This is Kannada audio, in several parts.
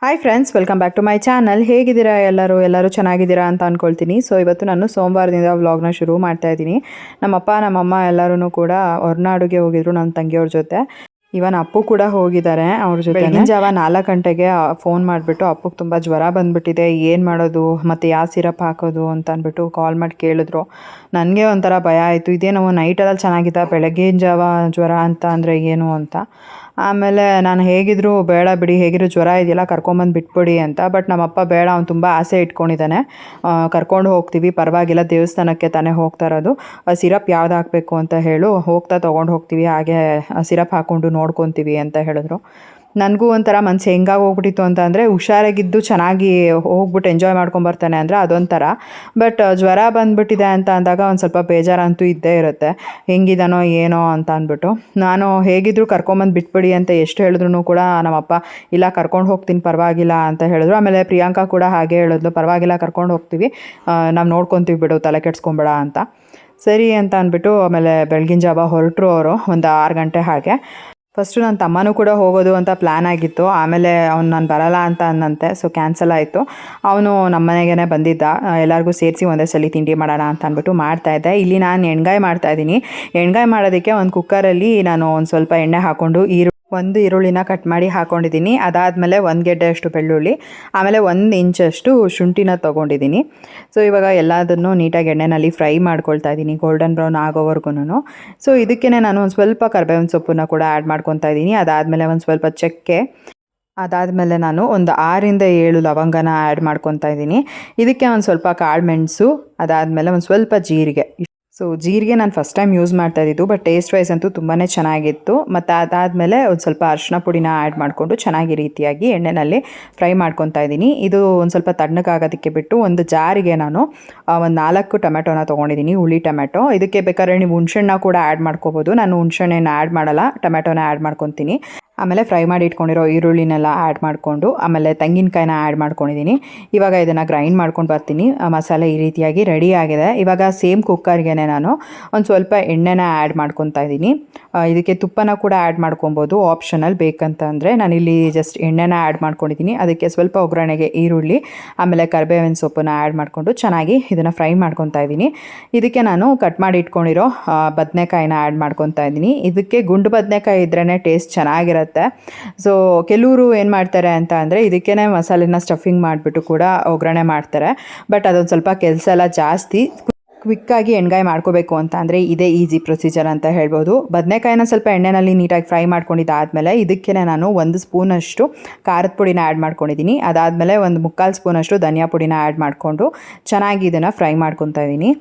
Hi friends, welcome back to my channel. ಹೇಗಿದ್ದೀರಾ ಎಲ್ಲರೂ ಚೆನ್ನಾಗಿದ್ದೀರಾ ಅಂತ ಅಂದ್ಕೊಳ್ತೀನಿ. ಸೊ ಇವತ್ತು ನಾನು ಸೋಮವಾರದಿಂದ ವ್ಲಾಗ್ನ ಶುರು ಮಾಡ್ತಾ ಇದ್ದೀನಿ. ನಮ್ಮಪ್ಪ ನಮ್ಮಮ್ಮ ಎಲ್ಲರೂ ಕೂಡ ಹೊರನಾಡಿಗೆ ಹೋಗಿದ್ರು ನನ್ನ ತಂಗಿಯವ್ರ ಜೊತೆ. ಇವನ್ ಅಪ್ಪು ಕೂಡ ಹೋಗಿದ್ದಾರೆ ಅವ್ರ ಜೊತೆ. ಬೆಳಗಿನ ಜಾವ 4 ಗಂಟೆಗೆ ಫೋನ್ ಮಾಡಿಬಿಟ್ಟು ಅಪ್ಪುಗೆ ತುಂಬ ಜ್ವರ ಬಂದುಬಿಟ್ಟಿದೆ, ಏನು ಮಾಡೋದು ಮತ್ತು ಯಾವ ಸಿರಪ್ ಹಾಕೋದು ಅಂತ ಅಂದ್ಬಿಟ್ಟು ಕಾಲ್ ಮಾಡಿ ಕೇಳಿದ್ರು. ನನಗೆ ಒಂಥರ ಭಯ ಆಯಿತು, ಇದೇನೋ ನೈಟಲ್ಲಿ ಚೆನ್ನಾಗಿದ್ದ, ಬೆಳಗಿನ ಜಾವ ಜ್ವರ ಅಂತ ಅಂದರೆ ಏನು ಅಂತ. ಆಮೇಲೆ ನಾನು ಹೇಗಿದ್ರು ಬೇಡ ಬಿಡಿ, ಹೇಗಿದ್ರು ಜ್ವರ ಇದೆಯಲ್ಲ ಕರ್ಕೊಂಬಂದು ಬಿಟ್ಬಿಡಿ ಅಂತ. ಬಟ್ ನಮ್ಮಪ್ಪ ಬೇಡ, ಅವ್ನು ತುಂಬ ಆಸೆ ಇಟ್ಕೊಂಡಿದ್ದಾನೆ, ಕರ್ಕೊಂಡು ಹೋಗ್ತೀವಿ ಪರವಾಗಿಲ್ಲ, ದೇವಸ್ಥಾನಕ್ಕೆ ತಾನೇ ಹೋಗ್ತಾ ಇರೋದು, ಸಿರಪ್ ಯಾವ್ದು ಹಾಕಬೇಕು ಅಂತ ಹೇಳು, ಹೋಗ್ತಾ ತೊಗೊಂಡು ಹೋಗ್ತೀವಿ, ಹಾಗೆ ಸಿರಪ್ ಹಾಕ್ಕೊಂಡು ನೋಡ್ಕೊತೀವಿ ಅಂತ ಹೇಳಿದ್ರು. ನನಗೂ ಒಂಥರ ಮನಸ್ಸು ಹೆಂಗಾಗಿ ಹೋಗ್ಬಿಟ್ಟಿತ್ತು ಅಂತ ಅಂದರೆ, ಹುಷಾರಾಗಿದ್ದು ಚೆನ್ನಾಗಿ ಹೋಗ್ಬಿಟ್ಟು ಎಂಜಾಯ್ ಮಾಡ್ಕೊಂಬರ್ತಾನೆ ಅಂದರೆ ಅದೊಂಥರ. ಬಟ್ ಜ್ವರ ಬಂದುಬಿಟ್ಟಿದೆ ಅಂತ ಅಂದಾಗ ಒಂದು ಸ್ವಲ್ಪ ಬೇಜಾರಂತೂ ಇದ್ದೇ ಇರುತ್ತೆ, ಹೆಂಗಿದಾನೋ ಏನೋ ಅಂತ ಅಂದ್ಬಿಟ್ಟು. ನಾನು ಹೇಗಿದ್ರು ಕರ್ಕೊಂಬಂದು ಬಿಟ್ಬಿಡಿ ಅಂತ ಎಷ್ಟು ಹೇಳಿದ್ರು ಕೂಡ ನಮ್ಮಪ್ಪ ಇಲ್ಲ ಕರ್ಕೊಂಡು ಹೋಗ್ತೀನಿ ಪರವಾಗಿಲ್ಲ ಅಂತ ಹೇಳಿದ್ರು. ಆಮೇಲೆ ಪ್ರಿಯಾಂಕಾ ಕೂಡ ಹಾಗೆ ಹೇಳಿದ್ಲು, ಪರವಾಗಿಲ್ಲ ಕರ್ಕೊಂಡು ಹೋಗ್ತೀವಿ, ನಾವು ನೋಡ್ಕೊತೀವಿ ಬಿಡು, ತಲೆ ಕೆಡ್ಸ್ಕೊಂಬೇಡ ಅಂತ. ಸರಿ ಅಂತ ಅಂದ್ಬಿಟ್ಟು ಆಮೇಲೆ ಬೆಳಗಿನ ಜಾವ ಹೊರಟರು ಅವರು, ಒಂದು 6 ಗಂಟೆ ಹಾಗೆ. ಫಸ್ಟು ನನ್ನ ತಮ್ಮನೂ ಕೂಡ ಹೋಗೋದು ಅಂತ ಪ್ಲ್ಯಾನ್ ಆಗಿತ್ತು, ಆಮೇಲೆ ನಾನು ಬರಲ್ಲ ಅಂತ ಅನ್ನಂತೆ, ಸೊ ಕ್ಯಾನ್ಸಲ್ ಆಯಿತು. ಅವನು ನಮ್ಮ ಮನೆಗೇ ಬಂದಿದ್ದ, ಎಲ್ಲರಿಗೂ ಸೇರಿಸಿ ಒಂದೇ ಸಲ ತಿಂಡಿ ಮಾಡೋಣ ಅಂತ ಅಂದ್ಬಿಟ್ಟು ಮಾಡ್ತಾಯಿದ್ದೆ. ಇಲ್ಲಿ ನಾನು ಎಣ್ಗಾಯಿ ಮಾಡ್ತಾಯಿದ್ದೀನಿ. ಎಣ್ಗಾಯಿ ಮಾಡೋದಕ್ಕೆ ಒಂದು ಕುಕ್ಕರಲ್ಲಿ ನಾನು ಒಂದು ಸ್ವಲ್ಪ ಎಣ್ಣೆ ಹಾಕ್ಕೊಂಡು ಒಂದು ಈರುಳ್ಳಿನ ಕಟ್ ಮಾಡಿ ಹಾಕ್ಕೊಂಡಿದ್ದೀನಿ. ಅದಾದಮೇಲೆ 1 ಗೆಡ್ಡೆಯಷ್ಟು ಬೆಳ್ಳುಳ್ಳಿ, ಆಮೇಲೆ 1 ಇಂಚಷ್ಟು ಶುಂಠಿನ ತೊಗೊಂಡಿದ್ದೀನಿ. ಸೊ ಇವಾಗ ಎಲ್ಲದನ್ನು ನೀಟಾಗಿ ಎಣ್ಣೆಯಲ್ಲಿ ಫ್ರೈ ಮಾಡ್ಕೊಳ್ತಾ ಇದ್ದೀನಿ, ಗೋಲ್ಡನ್ ಬ್ರೌನ್ ಆಗೋವರೆಗೂ. ಸೊ ಇದಕ್ಕೇ ನಾನು ಒಂದು ಸ್ವಲ್ಪ ಕರಿಬೇವಿನ ಸೊಪ್ಪನ್ನು ಕೂಡ ಆ್ಯಡ್ ಮಾಡ್ಕೊತಾ ಇದ್ದೀನಿ. ಅದಾದಮೇಲೆ ಒಂದು ಸ್ವಲ್ಪ ಚಕ್ಕೆ, ಅದಾದಮೇಲೆ ನಾನು ಒಂದು 6ರಿಂದ 7 ಲವಂಗನ ಆ್ಯಡ್ ಮಾಡ್ಕೊತಾ ಇದ್ದೀನಿ. ಇದಕ್ಕೆ ಒಂದು ಸ್ವಲ್ಪ ಕಾಳು ಮೆಣಸು, ಅದಾದಮೇಲೆ ಒಂದು ಸ್ವಲ್ಪ ಜೀರಿಗೆ. ಸೊ ಜೀರಿಗೆ ನಾನು ಫಸ್ಟ್ ಟೈಮ್ ಯೂಸ್ ಮಾಡ್ತಾ ಇದ್ದಿದ್ದು, ಬಟ್ ಟೇಸ್ಟ್ ವೈಸ್ ಅಂತೂ ತುಂಬಾ ಚೆನ್ನಾಗಿತ್ತು. ಮತ್ತು ಅದಾದಮೇಲೆ ಒಂದು ಸ್ವಲ್ಪ ಅರಿಶಿನ ಪುಡಿನ ಆ್ಯಡ್ ಮಾಡಿಕೊಂಡು ಚೆನ್ನಾಗಿ ರೀತಿಯಾಗಿ ಎಣ್ಣೆಯಲ್ಲಿ ಫ್ರೈ ಮಾಡ್ಕೊತಾ ಇದ್ದೀನಿ. ಇದು ಒಂದು ಸ್ವಲ್ಪ ತಣ್ಣಗಾಗೋದಕ್ಕೆ ಬಿಟ್ಟು ಒಂದು ಜಾರಿಗೆ ನಾನು ಒಂದು 4 ಟೊಮೆಟೊನ ತೊಗೊಂಡಿದ್ದೀನಿ, ಹುಳಿ ಟೊಮೆಟೊ. ಇದಕ್ಕೆ ಬೇಕಾದ್ರೆ ನೀವು ಹುಣ್ಸೆಹಣ್ಣ ಕೂಡ ಆ್ಯಡ್ ಮಾಡ್ಕೋಬೋದು, ನಾನು ಹುಣ್ಸೆಹಣ್ಣೇನು ಆ್ಯಡ್ ಮಾಡಲ್ಲ, ಟೊಮೆಟೊನ ಆ್ಯಡ್ ಮಾಡ್ಕೊತೀನಿ. ಆಮೇಲೆ ಫ್ರೈ ಮಾಡಿ ಇಟ್ಕೊಂಡಿರೋ ಈರುಳ್ಳಿನೆಲ್ಲ ಆ್ಯಡ್ ಮಾಡಿಕೊಂಡು ಆಮೇಲೆ ತೆಂಗಿನಕಾಯಿನ ಆ್ಯಡ್ ಮಾಡ್ಕೊಂಡಿದ್ದೀನಿ. ಇವಾಗ ಇದನ್ನು ಗ್ರೈಂಡ್ ಮಾಡ್ಕೊಂಡು ಬರ್ತೀನಿ. ಮಸಾಲೆ ಈ ರೀತಿಯಾಗಿ ರೆಡಿ ಆಗಿದೆ. ಇವಾಗ ಸೇಮ್ ಕುಕ್ಕರ್ಗೆ ನಾನು ಒಂದು ಸ್ವಲ್ಪ ಎಣ್ಣೆನ ಆ್ಯಡ್ ಮಾಡ್ಕೊತಾ ಇದ್ದೀನಿ. ಇದಕ್ಕೆ ತುಪ್ಪನ ಕೂಡ ಆ್ಯಡ್ ಮಾಡ್ಕೊಬೋದು, ಆಪ್ಷನಲ್, ಬೇಕಂತಂದರೆ. ನಾನಿಲ್ಲಿ ಜಸ್ಟ್ ಎಣ್ಣೆನ ಆ್ಯಡ್ ಮಾಡ್ಕೊಂಡಿದ್ದೀನಿ. ಅದಕ್ಕೆ ಸ್ವಲ್ಪ ಒಗ್ಗರಣೆಗೆ ಈರುಳ್ಳಿ ಆಮೇಲೆ ಕರಿಬೇವಿನ ಸೊಪ್ಪನ್ನ ಆ್ಯಡ್ ಮಾಡಿಕೊಂಡು ಚೆನ್ನಾಗಿ ಇದನ್ನು ಫ್ರೈ ಮಾಡ್ಕೊತಾ ಇದ್ದೀನಿ. ಇದಕ್ಕೆ ನಾನು ಕಟ್ ಮಾಡಿ ಇಟ್ಕೊಂಡಿರೋ ಬದನೆಕಾಯಿನ ಆ್ಯಡ್ ಮಾಡ್ಕೊತಾ ಇದ್ದೀನಿ. ಇದಕ್ಕೆ ಗುಂಡು ಬದನೆಕಾಯಿ ಇದ್ರೇ ಟೇಸ್ಟ್ ಚೆನ್ನಾಗಿರುತ್ತೆ. ಸೊ ಕೆಲವರು ಏನು ಮಾಡ್ತಾರೆ ಅಂತ ಅಂದರೆ ಇದಕ್ಕೇ ಮಸಾಲೆನ ಸ್ಟಫಿಂಗ್ ಮಾಡಿಬಿಟ್ಟು ಕೂಡ ಒಗ್ಗರಣೆ ಮಾಡ್ತಾರೆ. ಬಟ್ ಅದೊಂದು ಸ್ವಲ್ಪ ಕೆಲಸ ಎಲ್ಲ ಜಾಸ್ತಿ. ಕ್ವಿಕ್ಕಾಗಿ ಎಣ್ಗಾಯಿ ಮಾಡ್ಕೋಬೇಕು ಅಂತ ಅಂದರೆ ಇದೇ ಈಸಿ ಪ್ರೊಸೀಜರ್ ಅಂತ ಹೇಳ್ಬೋದು. ಬದನೆಕಾಯಿನ ಸ್ವಲ್ಪ ಎಣ್ಣೆಯಲ್ಲಿ ನೀಟಾಗಿ ಫ್ರೈ ಮಾಡ್ಕೊಂಡಿದ್ದಾದಮೇಲೆ ಇದಕ್ಕೆ ನಾನು 1 ಸ್ಪೂನಷ್ಟು ಖಾರದ ಪುಡಿನ ಆ್ಯಡ್ ಮಾಡ್ಕೊಂಡಿದ್ದೀನಿ. ಅದಾದಮೇಲೆ ಒಂದು 3/4 ಸ್ಪೂನಷ್ಟು ಧನಿಯಾ ಪುಡಿನ ಆ್ಯಡ್ ಮಾಡಿಕೊಂಡು ಚೆನ್ನಾಗಿ ಇದನ್ನು ಫ್ರೈ ಮಾಡ್ಕೊತಾ ಇದ್ದೀನಿ.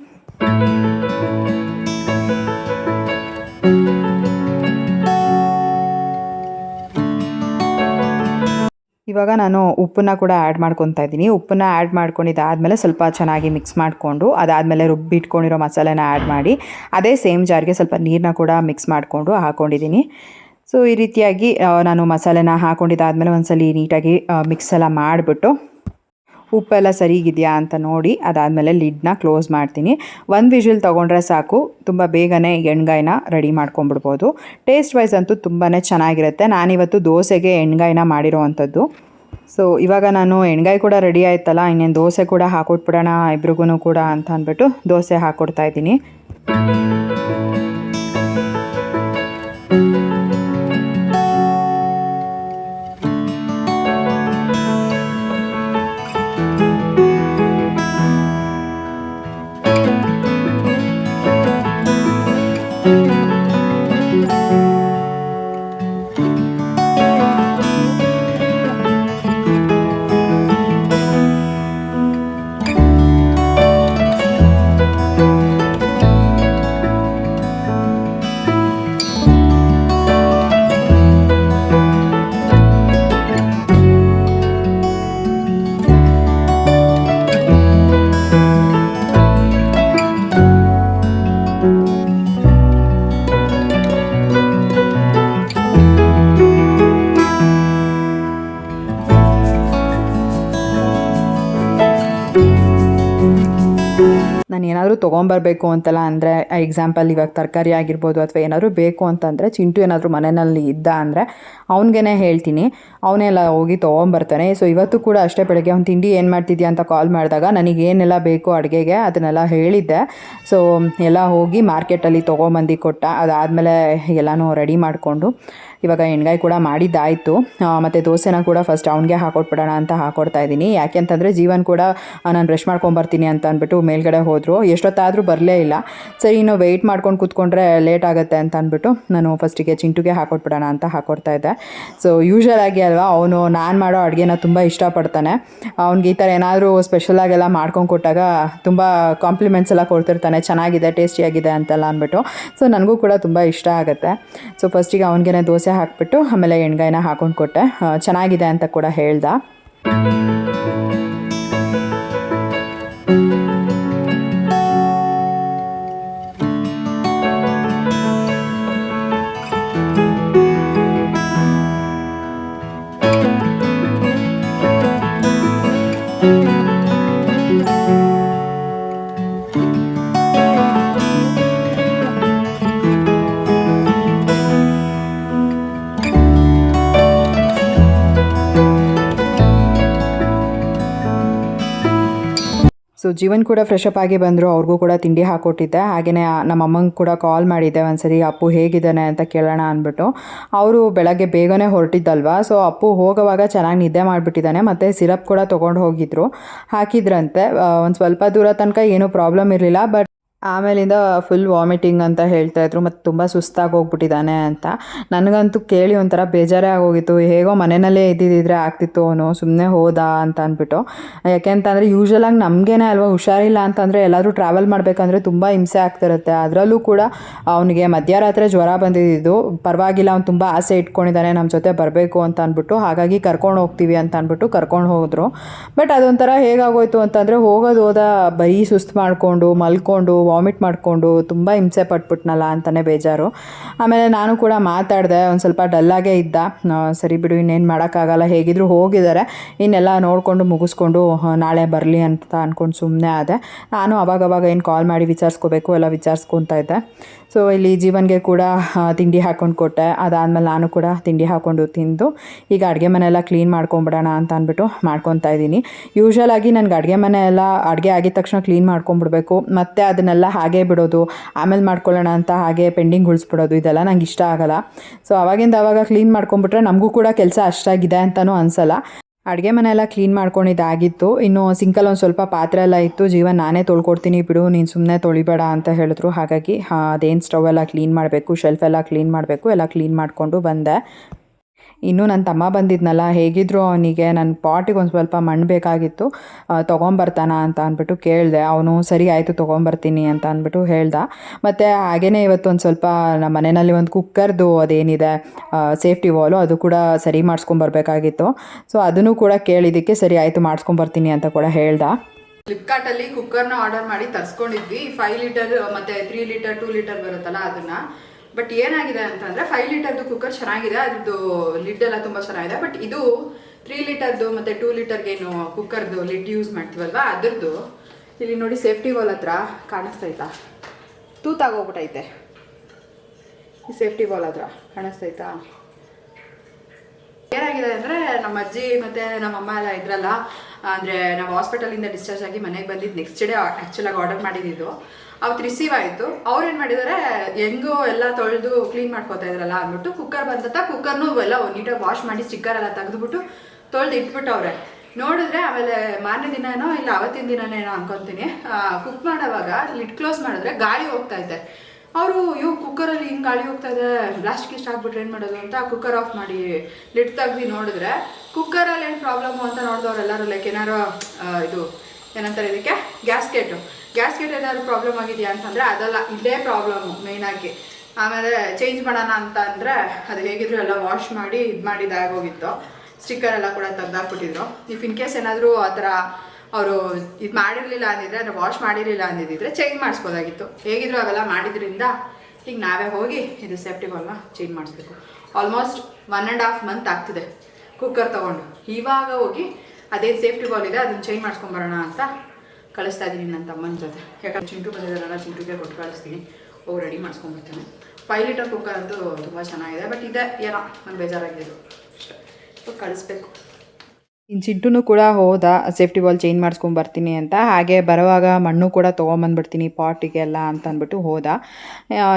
ಇವಾಗ ನಾನು ಉಪ್ಪನ್ನ ಕೂಡ ಆ್ಯಡ್ ಮಾಡ್ಕೊತಾ ಇದ್ದೀನಿ. ಉಪ್ಪನ್ನ ಆ್ಯಡ್ ಮಾಡ್ಕೊಂಡಿದ್ದಾದಮೇಲೆ ಸ್ವಲ್ಪ ಚೆನ್ನಾಗಿ ಮಿಕ್ಸ್ ಮಾಡಿಕೊಂಡು ಅದಾದಮೇಲೆ ರುಬ್ಬಿಟ್ಕೊಂಡಿರೋ ಮಸಾಲೆನ ಆ್ಯಡ್ ಮಾಡಿ ಅದೇ ಸೇಮ್ ಜಾರ್ಗೆ ಸ್ವಲ್ಪ ನೀರನ್ನ ಕೂಡ ಮಿಕ್ಸ್ ಮಾಡಿಕೊಂಡು ಹಾಕ್ಕೊಂಡಿದ್ದೀನಿ. ಸೊ ಈ ರೀತಿಯಾಗಿ ನಾನು ಮಸಾಲೆನ ಹಾಕ್ಕೊಂಡಿದ್ದಾದಮೇಲೆ ಒಂದ್ಸಲ ನೀಟಾಗಿ ಮಿಕ್ಸ್ ಎಲ್ಲ ಮಾಡಿಬಿಟ್ಟು ಉಪ್ಪೆಲ್ಲ ಸರಿಗಿದೆಯಾ ಅಂತ ನೋಡಿ ಅದಾದಮೇಲೆ ಲಿಡ್ನ ಕ್ಲೋಸ್ ಮಾಡ್ತೀನಿ. 1 ವಿಷಿಲ್ ತೊಗೊಂಡ್ರೆ ಸಾಕು, ತುಂಬ ಬೇಗನೆ ಎಣ್ಗಾಯಿನ ರೆಡಿ ಮಾಡ್ಕೊಂಬಿಡ್ಬೋದು. ಟೇಸ್ಟ್ ವೈಸ್ ಅಂತೂ ತುಂಬಾ ಚೆನ್ನಾಗಿರುತ್ತೆ. ನಾನಿವತ್ತು ದೋಸೆಗೆ ಎಣ್ಗಾಯಿನ ಮಾಡಿರೋ ಅಂಥದ್ದು. ಸೊ ಇವಾಗ ನಾನು ಎಣ್ಗಾಯಿ ಕೂಡ ರೆಡಿ ಆಯ್ತಲ್ಲ, ಇನ್ನೇನು ದೋಸೆ ಕೂಡ ಹಾಕ್ಕೊಟ್ಬಿಡೋಣ ಇಬ್ರಿಗೂ ಕೂಡ ಅಂತ ಅಂದ್ಬಿಟ್ಟು ದೋಸೆ ಹಾಕ್ಕೊಡ್ತಾ ಇದ್ದೀನಿ. ನಾನು ಏನಾದರೂ ತೊಗೊಂಬರಬೇಕು ಅಂತಲ್ಲ ಅಂದರೆ ಎಕ್ಸಾಂಪಲ್ ಇವಾಗ ತರಕಾರಿ ಆಗಿರ್ಬೋದು ಅಥವಾ ಏನಾದರೂ ಬೇಕು ಅಂತಂದರೆ ಚಿಂಟು ಏನಾದರೂ ಮನೆಯಲ್ಲಿ ಇದ್ದ ಅಂದರೆ ಅವ್ನಿಗೇ ಹೇಳ್ತೀನಿ, ಅವನೆಲ್ಲ ಹೋಗಿ ತೊಗೊಂಬರ್ತಾನೆ. ಸೊ ಇವತ್ತು ಕೂಡ ಅಷ್ಟೇ, ಬೆಳಗ್ಗೆ ಅವ್ನು ತಿಂಡಿ ಏನು ಮಾಡ್ತಿದ್ಯಾ ಅಂತ ಕಾಲ್ ಮಾಡಿದಾಗ ನನಗೇನೆಲ್ಲ ಬೇಕು ಅಡುಗೆಗೆ ಅದನ್ನೆಲ್ಲ ಹೇಳಿದ್ದೆ. ಸೊ ಎಲ್ಲ ಹೋಗಿ ಮಾರ್ಕೆಟಲ್ಲಿ ತೊಗೊಂಬಂದು ಕೊಟ್ಟ. ಅದಾದಮೇಲೆ ಎಲ್ಲನೂ ರೆಡಿ ಮಾಡಿಕೊಂಡು ಇವಾಗ ಎಣ್ಗಾಯಿ ಕೂಡ ಮಾಡಿದ್ದಾಯಿತು. ಮತ್ತು ದೋಸೆನ ಕೂಡ ಫಸ್ಟ್ ಅವ್ನಿಗೆ ಹಾಕೊಟ್ಬಿಡೋಣ ಅಂತ ಹಾಕೊಡ್ತಾ ಇದ್ದೀನಿ. ಯಾಕೆ ಅಂತಂದರೆ ಜೀವನ್ ಕೂಡ ನಾನು ಬ್ರಷ್ ಮಾಡ್ಕೊಂಬರ್ತೀನಿ ಅಂತ ಅಂದ್ಬಿಟ್ಟು ಮೇಲ್ಗಡೆ ಹೋದರು. ಎಷ್ಟೊತ್ತಾದರೂ ಬರಲೇ ಇಲ್ಲ. ಸರಿ ಇನ್ನು ವೆಯ್ಟ್ ಮಾಡ್ಕೊಂಡು ಕೂತ್ಕೊಂಡ್ರೆ ಲೇಟ್ ಆಗುತ್ತೆ ಅಂತ ಅಂದ್ಬಿಟ್ಟು ನಾನು ಫಸ್ಟಿಗೆ ಚಿಂಟುಗೆ ಹಾಕೊಟ್ಬಿಡೋಣ ಅಂತ ಹಾಕೊಡ್ತಾ ಇದ್ದೆ. ಸೊ ಯೂಶ್ವಲ್ ಆಗಿ ಅಲ್ವಾ, ಅವನು ನಾನು ಮಾಡೋ ಅಡುಗೆನ ತುಂಬ ಇಷ್ಟಪಡ್ತಾನೆ. ಅವ್ನಿಗೆ ಈ ಥರ ಏನಾದರೂ ಸ್ಪೆಷಲಾಗೆಲ್ಲ ಮಾಡ್ಕೊಂಡು ಕೊಟ್ಟಾಗ ತುಂಬ ಕಾಂಪ್ಲಿಮೆಂಟ್ಸ್ ಎಲ್ಲ ಕೊಡ್ತಿರ್ತಾನೆ, ಚೆನ್ನಾಗಿದೆ, ಟೇಸ್ಟಿಯಾಗಿದೆ ಅಂತೆಲ್ಲ ಅಂದ್ಬಿಟ್ಟು. ಸೊ ನನಗೂ ಕೂಡ ತುಂಬ ಇಷ್ಟ ಆಗುತ್ತೆ. ಸೊ ಫಸ್ಟಿಗೆ ಅವ್ನಿಗೆ ದೋಸೆ ಹಾಕ್ಬಿಟ್ಟು ಆಮೇಲೆ ಎಣ್ಗಾಯಿನ ಹಾಕೊಂಡು ಕೊಟ್ಟೆ. ಚೆನ್ನಾಗಿದೆ ಅಂತ ಕೂಡ ಹೇಳ್ದ. ಸೊ ಜೀವನ್ ಕೂಡ ಫ್ರೆಶ್ ಅಪ್ ಆಗಿ ಬಂದರು. ಅವ್ರಿಗೂ ಕೂಡ ತಿಂಡಿ ಹಾಕ್ಕೊಟ್ಟಿದ್ದೆ. ಹಾಗೆಯೇ ನಮ್ಮ ಅಮ್ಮಂಗೆ ಕೂಡ ಕಾಲ್ ಮಾಡಿದ್ದೆ ಒಂದ್ಸರಿ, ಅಪ್ಪು ಹೇಗಿದ್ದಾನೆ ಅಂತ ಕೇಳೋಣ ಅಂದ್ಬಿಟ್ಟು. ಅವರು ಬೆಳಗ್ಗೆ ಬೇಗನೆ ಹೊರಟಿದ್ದಲ್ವ, ಸೊ ಅಪ್ಪು ಹೋಗೋವಾಗ ಚೆನ್ನಾಗಿ ನಿದ್ದೆ ಮಾಡಿಬಿಟ್ಟಿದ್ದಾನೆ. ಮತ್ತು ಸಿರಪ್ ಕೂಡ ತೊಗೊಂಡು ಹೋಗಿದ್ರು, ಹಾಕಿದ್ರಂತೆ. ಒಂದು ಸ್ವಲ್ಪ ದೂರ ತನಕ ಏನೂ ಪ್ರಾಬ್ಲಮ್ ಇರಲಿಲ್ಲ. ಬಟ್ ಆಮೇಲಿಂದ ಫುಲ್ ವಾಮಿಟಿಂಗ್ ಅಂತ ಹೇಳ್ತಾಯಿದ್ರು ಮತ್ತು ತುಂಬ ಸುಸ್ತಾಗಿ ಹೋಗ್ಬಿಟ್ಟಿದ್ದಾನೆ ಅಂತ. ನನಗಂತೂ ಕೇಳಿ ಒಂಥರ ಬೇಜಾರೇ ಆಗೋಗಿತ್ತು. ಹೇಗೋ ಮನೆಯಲ್ಲೇ ಇದ್ದಿದ್ದರೆ ಆಗ್ತಿತ್ತು, ಅವನು ಸುಮ್ಮನೆ ಹೋದ ಅಂತ ಅಂದ್ಬಿಟ್ಟು. ಯಾಕೆಂತಂದರೆ ಯೂಶ್ವಲಾಗಿ ನಮಗೇನೆ ಅಲ್ವಾ ಹುಷಾರಿಲ್ಲ ಅಂತಂದರೆ ಎಲ್ಲಾದರೂ ಟ್ರಾವೆಲ್ ಮಾಡಬೇಕಂದ್ರೆ ತುಂಬ ಹಿಂಸೆ ಆಗ್ತಿರುತ್ತೆ. ಅದರಲ್ಲೂ ಕೂಡ ಅವನಿಗೆ ಮಧ್ಯರಾತ್ರಿ ಜ್ವರ ಬಂದಿದ್ದು. ಪರವಾಗಿಲ್ಲ, ಅವ್ನು ತುಂಬ ಆಸೆ ಇಟ್ಕೊಂಡಿದ್ದಾನೆ ನಮ್ಮ ಜೊತೆ ಬರಬೇಕು ಅಂತ ಅಂದ್ಬಿಟ್ಟು. ಹಾಗಾಗಿ ಕರ್ಕೊಂಡು ಹೋಗ್ತೀವಿ ಅಂತ ಅಂದ್ಬಿಟ್ಟು ಕರ್ಕೊಂಡು ಹೋದರು. ಬಟ್ ಅದೊಂಥರ ಹೇಗಾಗೋಯ್ತು ಅಂತಂದರೆ ಹೋದ ಬರೀ ಸುಸ್ತು ಮಾಡಿಕೊಂಡು ಮಲ್ಕೊಂಡು ವಾಮಿಟ್ ಮಾಡಿಕೊಂಡು ತುಂಬ ಹಿಂಸೆ ಪಟ್ಬಿಟ್ನಲ್ಲ ಅಂತಲೇ ಬೇಜಾರು. ಆಮೇಲೆ ನಾನು ಕೂಡ ಮಾತಾಡಿದೆ, ಒಂದು ಸ್ವಲ್ಪ ಡಲ್ಲಾಗೇ ಇದ್ದ. ಸರಿ ಬಿಡು, ಇನ್ನೇನು ಮಾಡೋಕ್ಕಾಗಲ್ಲ, ಹೇಗಿದ್ರು ಹೋಗಿದ್ದಾರೆ, ಇನ್ನೆಲ್ಲ ನೋಡಿಕೊಂಡು ಮುಗಿಸ್ಕೊಂಡು ನಾಳೆ ಬರಲಿ ಅಂತ ಅಂದ್ಕೊಂಡು ಸುಮ್ಮನೆ ಆದೆ. ನಾನು ಅವಾಗವಾಗ ಏನು ಕಾಲ್ ಮಾಡಿ ವಿಚಾರಿಸ್ಕೋಬೇಕು ಎಲ್ಲ ವಿಚಾರಿಸ್ಕೊತಾ ಇದ್ದೆ. ಸೊ ಇಲ್ಲಿ ಜೀವನ್ಗೆ ಕೂಡ ತಿಂಡಿ ಹಾಕ್ಕೊಂಡು ಕೊಟ್ಟೆ. ಅದಾದಮೇಲೆ ನಾನು ಕೂಡ ತಿಂಡಿ ಹಾಕ್ಕೊಂಡು ತಿಂದು ಈಗ ಅಡುಗೆ ಮನೆಯೆಲ್ಲ ಕ್ಲೀನ್ ಮಾಡ್ಕೊಂಬಿಡೋಣ ಅಂತ ಅಂದ್ಬಿಟ್ಟು ಮಾಡ್ಕೊತಾ ಇದ್ದೀನಿ. ಯೂಶ್ವಲಾಗಿ ನನಗೆ ಅಡುಗೆ ಮನೆ ಎಲ್ಲ ಅಡುಗೆ ಆಗಿದ ತಕ್ಷಣ ಕ್ಲೀನ್ ಮಾಡ್ಕೊಂಬಿಡ್ಬೇಕು, ಮತ್ತು ಅದನ್ನೆಲ್ಲ ಹಾಗೇ ಬಿಡೋದು, ಆಮೇಲೆ ಮಾಡ್ಕೊಳ್ಳೋಣ ಅಂತ ಹಾಗೆ ಪೆಂಡಿಂಗ್ ಉಳಿಸ್ಬಿಡೋದು, ಇದೆಲ್ಲ ನಂಗೆ ಇಷ್ಟ ಆಗೋಲ್ಲ. ಸೊ ಅವಾಗಿಂದ ಆವಾಗ ಕ್ಲೀನ್ ಮಾಡ್ಕೊಂಬಿಟ್ರೆ ನಮಗೂ ಕೂಡ ಕೆಲಸ ಅಷ್ಟಾಗಿದೆ ಅಂತಲೂ ಅನಿಸಲ್ಲ. ಅಡುಗೆ ಮನೆಯೆಲ್ಲ ಕ್ಲೀನ್ ಮಾಡ್ಕೊಂಡಿದ್ದಾಗಿತ್ತು. ಇನ್ನು ಸಿಂಕಲ್ಲಿ ಒಂದು ಸ್ವಲ್ಪ ಪಾತ್ರೆ ಎಲ್ಲ ಇತ್ತು. ಜೀವನ್ ನಾನೇ ತೊಳ್ಕೊಡ್ತೀನಿ ಬಿಡು, ನೀನು ಸುಮ್ಮನೆ ತೊಳಿಬೇಡ ಅಂತ ಹೇಳಿದ್ರು. ಹಾಗಾಗಿ ಅದೇನು ಸ್ಟವ್ ಎಲ್ಲ ಕ್ಲೀನ್ ಮಾಡಬೇಕು, ಶೆಲ್ಫ್ ಎಲ್ಲ ಕ್ಲೀನ್ ಮಾಡಬೇಕು, ಎಲ್ಲ ಕ್ಲೀನ್ ಮಾಡಿಕೊಂಡು ಬಂದೆ. ಇನ್ನೂ ನನ್ನ ತಮ್ಮ ಬಂದಿದ್ನಲ್ಲ, ಹೇಗಿದ್ರು ಅವನಿಗೆ ನನ್ನ ಪಾಟಿಗೆ ಒಂದು ಸ್ವಲ್ಪ ಮಣ್ಣು ಬೇಕಾಗಿತ್ತು, ತೊಗೊಂಬರ್ತಾನ ಅಂತ ಅಂದ್ಬಿಟ್ಟು ಕೇಳಿದೆ. ಅವನು ಸರಿ ಆಯಿತು ತೊಗೊಂಬರ್ತೀನಿ ಅಂತ ಅಂದ್ಬಿಟ್ಟು ಹೇಳ್ದ. ಮತ್ತು ಹಾಗೆಯೇ ಇವತ್ತು ಒಂದು ಸ್ವಲ್ಪ ನಮ್ಮ ಮನೆಯಲ್ಲಿ ಒಂದು ಕುಕ್ಕರ್ದು ಅದೇನಿದೆ ಸೇಫ್ಟಿ ವಾಲು, ಅದು ಕೂಡ ಸರಿ ಮಾಡಿಸ್ಕೊಂಬರ್ಬೇಕಾಗಿತ್ತು. ಸೊ ಅದನ್ನು ಕೂಡ ಕೇಳಿದ್ದಕ್ಕೆ ಸರಿ ಆಯಿತು ಮಾಡಿಸ್ಕೊಂಬರ್ತೀನಿ ಅಂತ ಕೂಡ ಹೇಳ್ದ. ಫ್ಲಿಪ್ಕಾರ್ಟಲ್ಲಿ ಕುಕ್ಕರ್ನ ಆರ್ಡರ್ ಮಾಡಿ ತರಿಸ್ಕೊಂಡಿದ್ವಿ. 5 ಲೀಟರ್ ಮತ್ತು 3 ಲೀಟರ್ 2 ಲೀಟರ್ ಬರುತ್ತಲ್ಲ ಅದನ್ನು. ಬಟ್ ಏನಾಗಿದೆ ಅಂತಂದರೆ 5 ಲೀಟರ್ದು ಕುಕ್ಕರ್ ಚೆನ್ನಾಗಿದೆ, ಅದ್ರದ್ದು ಲಿಡ್ ಎಲ್ಲ ತುಂಬ ಚೆನ್ನಾಗಿದೆ. ಬಟ್ ಇದು 3 ಲೀಟರ್ದು ಮತ್ತು 2 ಲೀಟರ್ಗೇನು ಕುಕ್ಕರ್ದು ಲಿಡ್ ಯೂಸ್ ಮಾಡ್ತೀವಲ್ವ ಅದ್ರದ್ದು ಇಲ್ಲಿ ನೋಡಿ ಸೇಫ್ಟಿ ವಾಲ್ ಹತ್ರ ಕಾಣಿಸ್ತೈತಾ, ತೂತಾಗೋಗ್ಬಿಟ್ಟೈತೆ. ಈ ಸೇಫ್ಟಿ ವಾಲ್ ಹತ್ರ ಕಾಣಿಸ್ತೈತಾ. ಏನಾಗಿದೆ ಅಂದರೆ ನಮ್ಮ ಅಜ್ಜಿ ಮತ್ತು ನಮ್ಮಮ್ಮ ಎಲ್ಲ ಇದ್ರಲ್ಲ, ಅಂದರೆ ನಾವು ಹಾಸ್ಪಿಟಲಿಂದ ಡಿಸ್ಚಾರ್ಜ್ ಆಗಿ ಮನೆಗೆ ಬಂದಿದ್ದು ನೆಕ್ಸ್ಟ್ ಡೇ ಆ್ಯಕ್ಚುಲಾಗಿ ಆರ್ಡರ್ ಮಾಡಿದ್ದು. ಅವತ್ತು ರಿಸೀವ್ ಆಯಿತು. ಅವ್ರು ಏನು ಮಾಡಿದ್ದಾರೆ, ಹೆಂಗೋ ಎಲ್ಲ ತೊಳೆದು ಕ್ಲೀನ್ ಮಾಡ್ಕೋತಾ ಇದ್ರಲ್ಲ ಅಂದ್ಬಿಟ್ಟು ಕುಕ್ಕರ್ ಬಂದತ್ತ ಕುಕ್ಕರ್ನು ಎಲ್ಲ ನೀಟಾಗಿ ವಾಶ್ ಮಾಡಿ ಸ್ಟಿಕ್ಕರ್ ಎಲ್ಲ ತೆಗೆದುಬಿಟ್ಟು ತೊಳೆದು ಇಟ್ಬಿಟ್ಟವ್ರೆ. ನೋಡಿದ್ರೆ ಆಮೇಲೆ ಮಾರನೇ ದಿನನೋ ಇಲ್ಲ ಅವತ್ತಿನ ದಿನನೇನೋ ಅನ್ಕೊತೀನಿ, ಕುಕ್ ಮಾಡೋವಾಗ ಲಿಡ್ ಕ್ಲೋಸ್ ಮಾಡಿದ್ರೆ ಗಾಳಿ ಹೋಗ್ತೈತೆ. ಅವರು ಕುಕ್ಕರಲ್ಲಿ ಹಿಂಗೆ ಗಾಳಿ ಹೋಗ್ತಾ ಇದೆ, ಬ್ಲಾಸ್ಟ್ ಗಿಸ್ಟ್ ಆಗ್ಬಿಟ್ರೆ ಏನು ಮಾಡೋದು ಅಂತ ಕುಕ್ಕರ್ ಆಫ್ ಮಾಡಿ ಲಿಡ್ ತೆಗ್ದು ನೋಡಿದ್ರೆ ಕುಕ್ಕರಲ್ಲಿ ಏನು ಪ್ರಾಬ್ಲಮ್ಮು ಅಂತ ನೋಡಿದವ್ರು ಎಲ್ಲರೂ ಲೈಕ್ ಏನಾರು ಇದು ಏನಂತಾರೆ ಇದಕ್ಕೆ ಗ್ಯಾಸ್ಕೆಟ್ ಏನಾದ್ರು ಪ್ರಾಬ್ಲಮ್ ಆಗಿದೆಯಾ ಅಂತಂದರೆ ಅದಲ್ಲ, ಇದೇ ಪ್ರಾಬ್ಲಮ್ಮು ಮೇಯ್ನಾಗಿ. ಆಮೇಲೆ ಚೇಂಜ್ ಮಾಡೋಣ ಅಂತ ಅಂದರೆ ಅದು ಹೇಗಿದ್ರು ಎಲ್ಲ ವಾಶ್ ಮಾಡಿ ಇದು ಮಾಡಿದಾಗೋಗಿತ್ತು. ಸ್ಟಿಕ್ಕರ್ ಎಲ್ಲ ಕೂಡ ತೆಗ್ದಾಕ್ಬಿಟ್ಟಿದ್ರು. ಇಫ್ ಇನ್ ಕೇಸ್ ಏನಾದರೂ ಆ ಥರ ಅವರು ಇದು ಮಾಡಿರಲಿಲ್ಲ ಅಂದಿದ್ರೆ, ಅಂದರೆ ವಾಶ್ ಮಾಡಿರಲಿಲ್ಲ ಅಂದಿದ್ದರೆ ಚೇಂಜ್ ಮಾಡಿಸ್ಬೋದಾಗಿತ್ತು. ಹೇಗಿದ್ರು ಅವೆಲ್ಲ ಮಾಡಿದ್ರಿಂದ ಈಗ ನಾವೇ ಹೋಗಿ ಇದು ಸೇಫ್ಟಿ ವಾಲ್ನ ಚೇಂಜ್ ಮಾಡಿಸ್ಬೇಕು. ಆಲ್ಮೋಸ್ಟ್ 1.5 ಮಂತ್ ಆಗ್ತಿದೆ ಕುಕ್ಕರ್ ತೊಗೊಂಡು. ಇವಾಗ ಹೋಗಿ ಅದೇನು ಸೇಫ್ಟಿ ವಾಲ್ ಇದೆ ಅದನ್ನು ಚೇಂಜ್ ಮಾಡಿಸ್ಕೊಂಬರೋಣ ಅಂತ ಕಳಿಸ್ತಾ ಇದ್ದೀನಿ ನನ್ನ ತಮ್ಮನ ಜೊತೆ. ಯಾಕಂದ್ರೆ ಚಿಂಟು ಬಂದಿದ್ದಾರಲ್ಲ, ಚಿಂಟುಗೆ ಕೊಟ್ಟು ಕಳಿಸ್ತೀನಿ, ಹೋಗಿ ರೆಡಿ ಮಾಡಿಸ್ಕೊಂಡ್ಬರ್ತೀನಿ. 5 ಲೀಟರ್ ಕುಕ್ಕರ್ ಅಂತೂ ತುಂಬ ಚೆನ್ನಾಗಿದೆ, ಬಟ್ ಇದೆ ಏನೋ ನಂಗೆ ಬೇಜಾರಾಗಿದ್ದು ಅಷ್ಟೇ. ಸೊ ಕಳಿಸ್ಬೇಕು. ಇನ್ನು ಚಿಂಟುನು ಕೂಡ ಹೋದ ಸೇಫ್ಟಿ ಬಾಲ್ ಚೇಂಜ್ ಮಾಡಿಸ್ಕೊಂಬರ್ತೀನಿ ಅಂತ. ಹಾಗೆ ಬರುವಾಗ ಮಣ್ಣು ಕೂಡ ತೊಗೊಂಬಂದ್ಬಿಡ್ತೀನಿ ಪಾಟಿಗೆಲ್ಲ ಅಂತ ಅಂದ್ಬಿಟ್ಟು ಹೋದ.